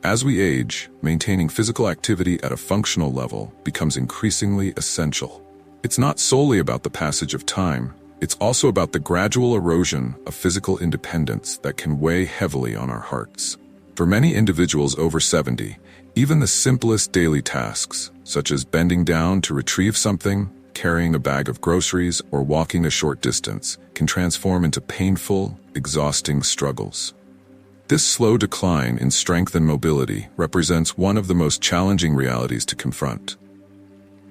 [SPEAKER 1] As we age, maintaining physical activity at a functional level becomes increasingly essential. It's not solely about the passage of time, it's also about the gradual erosion of physical independence that can weigh heavily on our hearts. For many individuals over 70, even the simplest daily tasks, such as bending down to retrieve something, carrying a bag of groceries, or walking a short distance, can transform into painful, exhausting struggles. This slow decline in strength and mobility represents one of the most challenging realities to confront.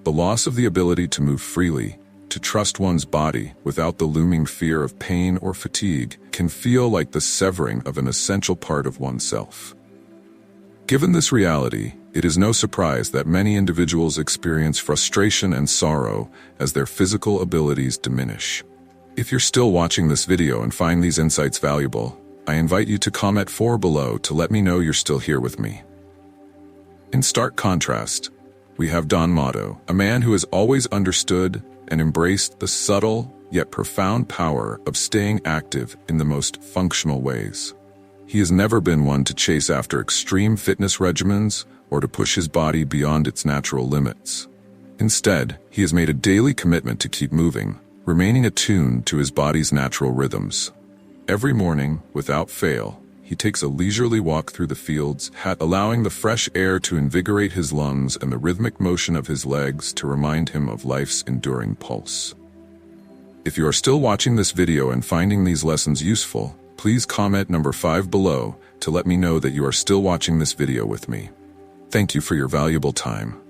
[SPEAKER 1] The loss of the ability to move freely, to trust one's body without the looming fear of pain or fatigue, can feel like the severing of an essential part of oneself. Given this reality, it is no surprise that many individuals experience frustration and sorrow as their physical abilities diminish. If you're still watching this video and find these insights valuable, I invite you to comment 4 below to let me know you're still here with me. In stark contrast, we have Don Mateo, a man who has always understood and embraced the subtle yet profound power of staying active in the most functional ways. He has never been one to chase after extreme fitness regimens or to push his body beyond its natural limits. Instead, he has made a daily commitment to keep moving, remaining attuned to his body's natural rhythms. Every morning, without fail, he takes a leisurely walk through the fields, allowing the fresh air to invigorate his lungs and the rhythmic motion of his legs to remind him of life's enduring pulse. If you are still watching this video and finding these lessons useful, please comment number 5 below to let me know that you are still watching this video with me. Thank you for your valuable time.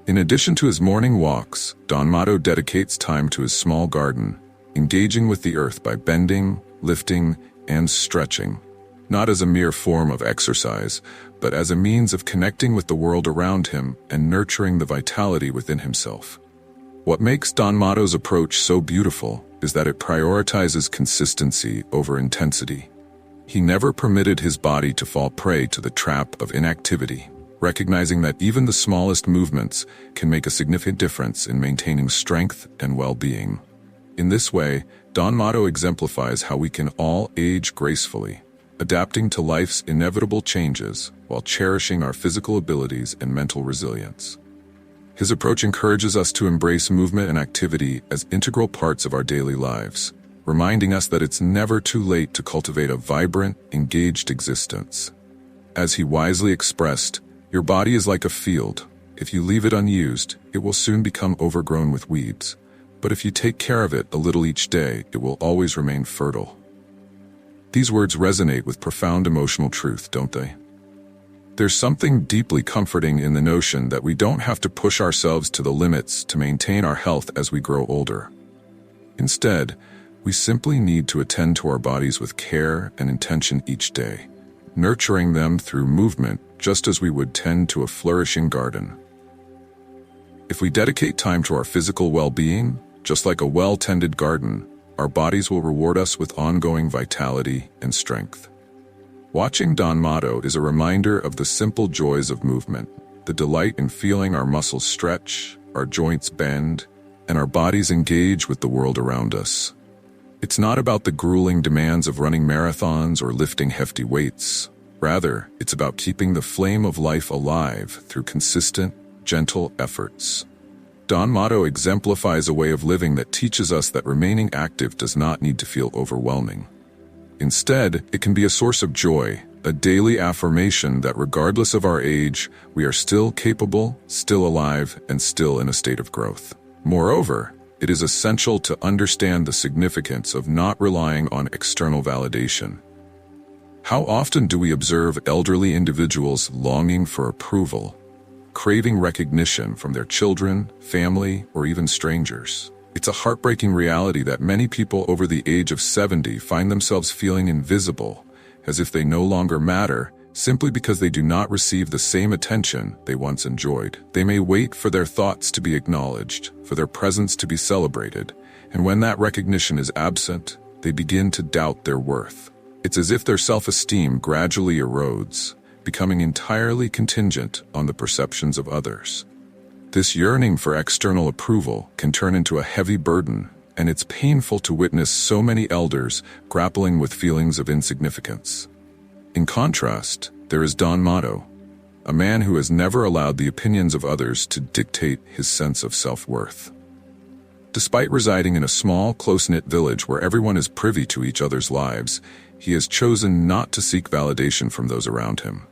[SPEAKER 1] In addition to his morning walks, Don Mateo dedicates time to his small garden, engaging with the earth by bending, lifting, and stretching, not as a mere form of exercise, but as a means of connecting with the world around him and nurturing the vitality within himself. What makes Don Mateo's approach so beautiful is that it prioritizes consistency over intensity. He never permitted his body to fall prey to the trap of inactivity, recognizing that even the smallest movements can make a significant difference in maintaining strength and well-being. In this way, Don Mateo exemplifies how we can all age gracefully, adapting to life's inevitable changes while cherishing our physical abilities and mental resilience. His approach encourages us to embrace movement and activity as integral parts of our daily lives, reminding us that it's never too late to cultivate a vibrant, engaged existence. As he wisely expressed, "Your body is like a field. If you leave it unused, it will soon become overgrown with weeds. But if you take care of it a little each day, it will always remain fertile." These words resonate with profound emotional truth, don't they? There's something deeply comforting in the notion that we don't have to push ourselves to the limits to maintain our health as we grow older. Instead, we simply need to attend to our bodies with care and intention each day, nurturing them through movement just as we would tend to a flourishing garden. If we dedicate time to our physical well-being, just like a well-tended garden, our bodies will reward us with ongoing vitality and strength. Watching Don Mateo is a reminder of the simple joys of movement, the delight in feeling our muscles stretch, our joints bend, and our bodies engage with the world around us. It's not about the grueling demands of running marathons or lifting hefty weights. Rather, it's about keeping the flame of life alive through consistent, gentle efforts. Don Mateo exemplifies a way of living that teaches us that remaining active does not need to feel overwhelming. Instead, it can be a source of joy, a daily affirmation that regardless of our age, we are still capable, still alive, and still in a state of growth. Moreover, it is essential to understand the significance of not relying on external validation. How often do we observe elderly individuals longing for approval, craving recognition from their children, family, or even strangers? It's a heartbreaking reality that many people over the age of 70 find themselves feeling invisible, as if they no longer matter, simply because they do not receive the same attention they once enjoyed. They may wait for their thoughts to be acknowledged, for their presence to be celebrated, and when that recognition is absent, they begin to doubt their worth. It's as if their self-esteem gradually erodes, becoming entirely contingent on the perceptions of others. This yearning for external approval can turn into a heavy burden, and it's painful to witness so many elders grappling with feelings of insignificance. In contrast, there is Don Mateo, a man who has never allowed the opinions of others to dictate his sense of self-worth. Despite residing in a small, close-knit village where everyone is privy to each other's lives, he has chosen not to seek validation from those around him.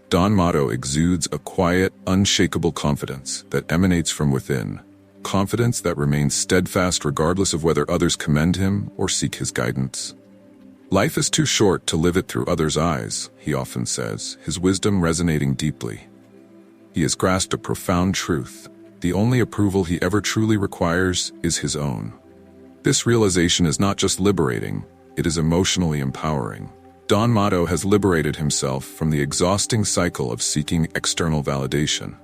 [SPEAKER 1] Don Mateo exudes a quiet, unshakable confidence that emanates from within, confidence that remains steadfast regardless of whether others commend him or seek his guidance. "Life is too short to live it through others' eyes," he often says, his wisdom resonating deeply. He has grasped a profound truth. The only approval he ever truly requires is his own. This realization is not just liberating, it is emotionally empowering. Don Mateo has liberated himself from the exhausting cycle of seeking external validation.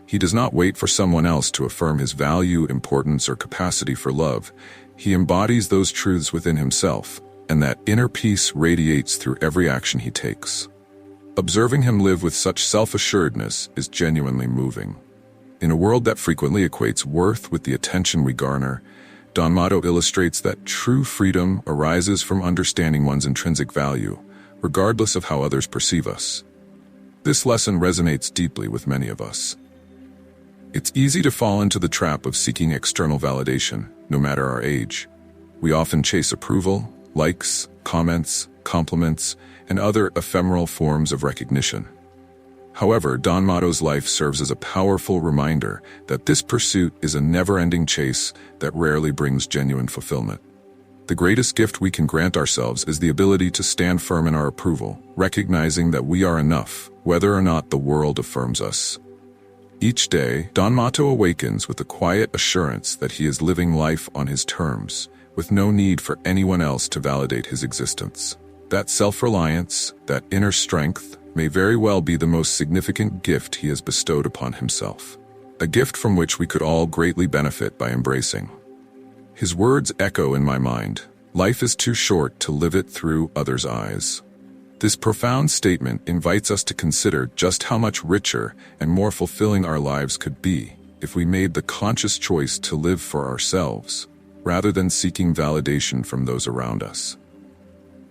[SPEAKER 1] He does not wait for someone else to affirm his value, importance, or capacity for love. He embodies those truths within himself, and that inner peace radiates through every action he takes. Observing him live with such self-assuredness is genuinely moving. In a world that frequently equates worth with the attention we garner, Don Mateo illustrates that true freedom arises from understanding one's intrinsic value, regardless of how others perceive us. This lesson resonates deeply with many of us. It's easy to fall into the trap of seeking external validation, no matter our age. We often chase approval, likes, comments, compliments, and other ephemeral forms of recognition. However, Don Mateo's life serves as a powerful reminder that this pursuit is a never-ending chase that rarely brings genuine fulfillment. The greatest gift we can grant ourselves is the ability to stand firm in our approval, recognizing that we are enough, whether or not the world affirms us. Each day, Don Mateo awakens with the quiet assurance that he is living life on his terms, with no need for anyone else to validate his existence. That self-reliance, that inner strength, may very well be the most significant gift he has bestowed upon himself. A gift from which we could all greatly benefit by embracing. His words echo in my mind, "Life is too short to live it through others' eyes." This profound statement invites us to consider just how much richer and more fulfilling our lives could be if we made the conscious choice to live for ourselves, rather than seeking validation from those around us.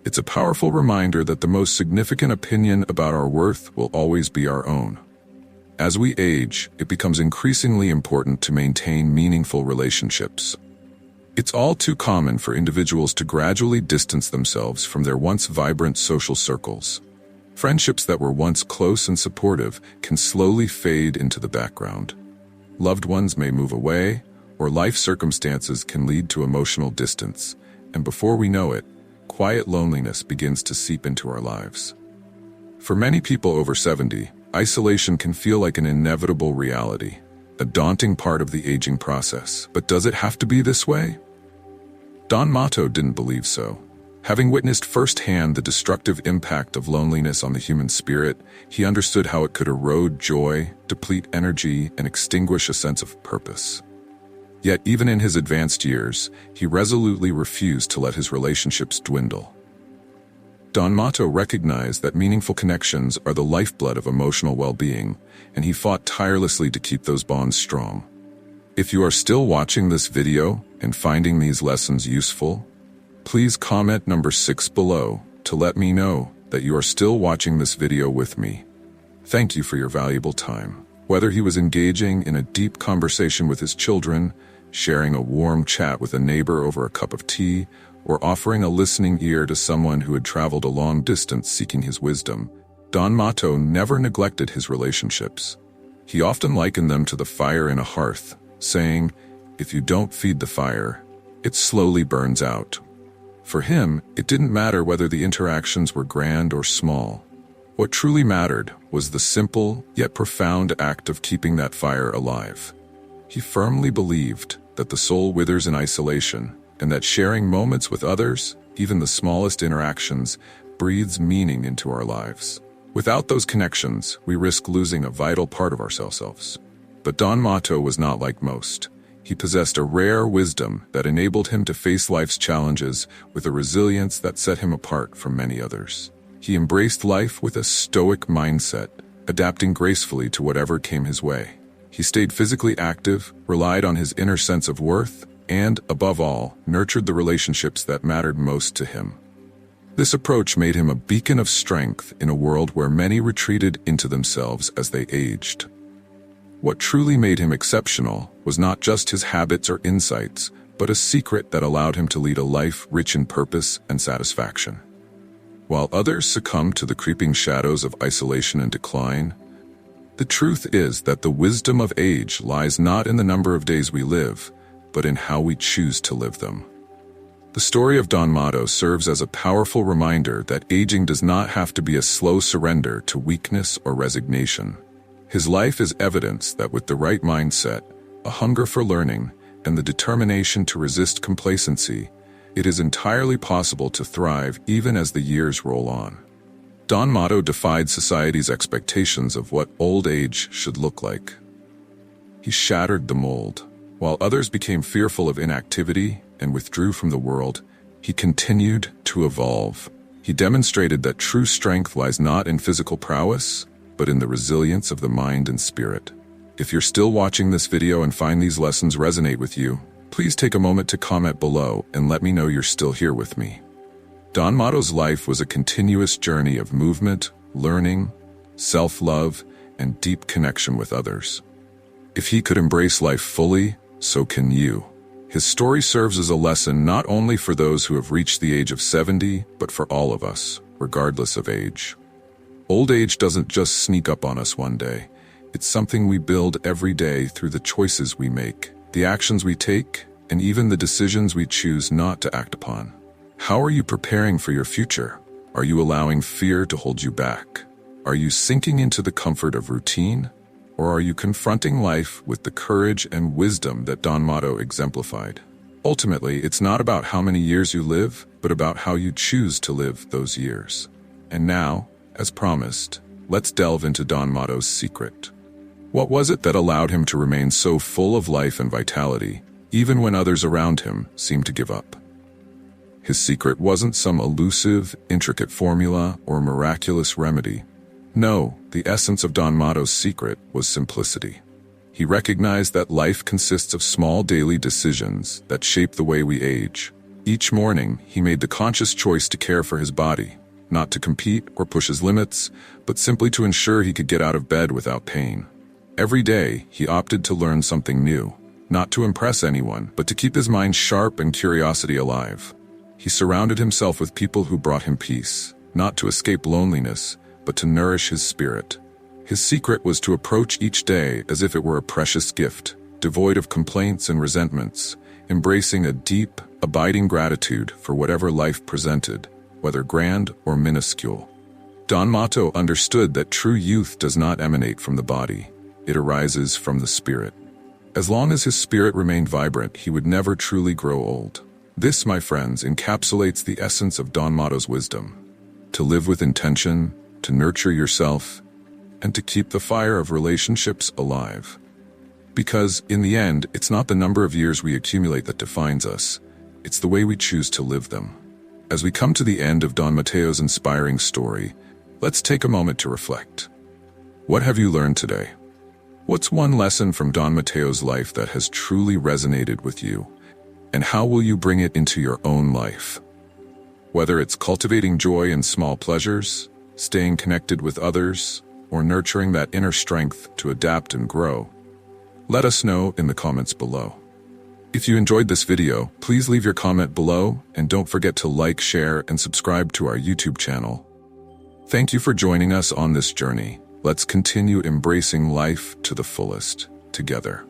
[SPEAKER 1] It's a powerful reminder that the most significant opinion about our worth will always be our own. As we age, it becomes increasingly important to maintain meaningful relationships. It's all too common for individuals to gradually distance themselves from their once vibrant social circles. Friendships that were once close and supportive can slowly fade into the background. Loved ones may move away, or life circumstances can lead to emotional distance, and before we know it, quiet loneliness begins to seep into our lives. For many people over 70, isolation can feel like an inevitable reality, a daunting part of the aging process. But does it have to be this way? Don Mateo didn't believe so. Having witnessed firsthand the destructive impact of loneliness on the human spirit, he understood how it could erode joy, deplete energy, and extinguish a sense of purpose. Yet even in his advanced years, he resolutely refused to let his relationships dwindle. Don Mateo recognized that meaningful connections are the lifeblood of emotional well-being, and he fought tirelessly to keep those bonds strong. If you are still watching this video and finding these lessons useful, please comment number 6 below to let me know that you are still watching this video with me. Thank you for your valuable time. Whether he was engaging in a deep conversation with his children, sharing a warm chat with a neighbor over a cup of tea, or offering a listening ear to someone who had traveled a long distance seeking his wisdom, Don Mateo never neglected his relationships. He often likened them to the fire in a hearth, saying, "If you don't feed the fire, it slowly burns out." For him, it didn't matter whether the interactions were grand or small. What truly mattered was the simple, yet profound act of keeping that fire alive. He firmly believed that the soul withers in isolation, and that sharing moments with others, even the smallest interactions, breathes meaning into our lives. Without those connections, we risk losing a vital part of ourselves. But Don Mateo was not like most. He possessed a rare wisdom that enabled him to face life's challenges with a resilience that set him apart from many others. He embraced life with a stoic mindset, adapting gracefully to whatever came his way. He stayed physically active, relied on his inner sense of worth, and, above all, nurtured the relationships that mattered most to him. This approach made him a beacon of strength in a world where many retreated into themselves as they aged. What truly made him exceptional was not just his habits or insights, but a secret that allowed him to lead a life rich in purpose and satisfaction. While others succumbed to the creeping shadows of isolation and decline, the truth is that the wisdom of age lies not in the number of days we live, but in how we choose to live them. The story of Don Mateo serves as a powerful reminder that aging does not have to be a slow surrender to weakness or resignation. His life is evidence that with the right mindset, a hunger for learning, and the determination to resist complacency, it is entirely possible to thrive even as the years roll on. Don Mateo defied society's expectations of what old age should look like. He shattered the mold. While others became fearful of inactivity and withdrew from the world, he continued to evolve. He demonstrated that true strength lies not in physical prowess, but in the resilience of the mind and spirit. If you're still watching this video and find these lessons resonate with you, please take a moment to comment below and let me know you're still here with me. Don Mateo's life was a continuous journey of movement, learning, self-love, and deep connection with others. If he could embrace life fully, so can you. His story serves as a lesson not only for those who have reached the age of 70, but for all of us, regardless of age. Old age doesn't just sneak up on us one day. It's something we build every day through the choices we make, the actions we take, and even the decisions we choose not to act upon. How are you preparing for your future? Are you allowing fear to hold you back? Are you sinking into the comfort of routine? Or are you confronting life with the courage and wisdom that Don Mateo exemplified? Ultimately, it's not about how many years you live, but about how you choose to live those years. And now, as promised, let's delve into Don Mateo's secret. What was it that allowed him to remain so full of life and vitality, even when others around him seemed to give up? His secret wasn't some elusive, intricate formula or miraculous remedy. No, the essence of Don Mateo's secret was simplicity. He recognized that life consists of small daily decisions that shape the way we age. Each morning, he made the conscious choice to care for his body, not to compete or push his limits, but simply to ensure he could get out of bed without pain. Every day, he opted to learn something new, not to impress anyone, but to keep his mind sharp and curiosity alive. He surrounded himself with people who brought him peace, not to escape loneliness, but to nourish his spirit. His secret was to approach each day as if it were a precious gift, devoid of complaints and resentments, embracing a deep, abiding gratitude for whatever life presented, whether grand or minuscule. Don Mateo understood that true youth does not emanate from the body. It arises from the spirit. As long as his spirit remained vibrant, he would never truly grow old. This, my friends, encapsulates the essence of Don Mateo's wisdom: to live with intention, to nurture yourself, and to keep the fire of relationships alive. Because, in the end, it's not the number of years we accumulate that defines us, it's the way we choose to live them. As we come to the end of Don Mateo's inspiring story, let's take a moment to reflect. What have you learned today? What's one lesson from Don Mateo's life that has truly resonated with you? And how will you bring it into your own life? Whether it's cultivating joy in small pleasures, staying connected with others, or nurturing that inner strength to adapt and grow, let us know in the comments below. If you enjoyed this video, please leave your comment below and don't forget to like, share, and subscribe to our YouTube channel. Thank you for joining us on this journey. Let's continue embracing life to the fullest together.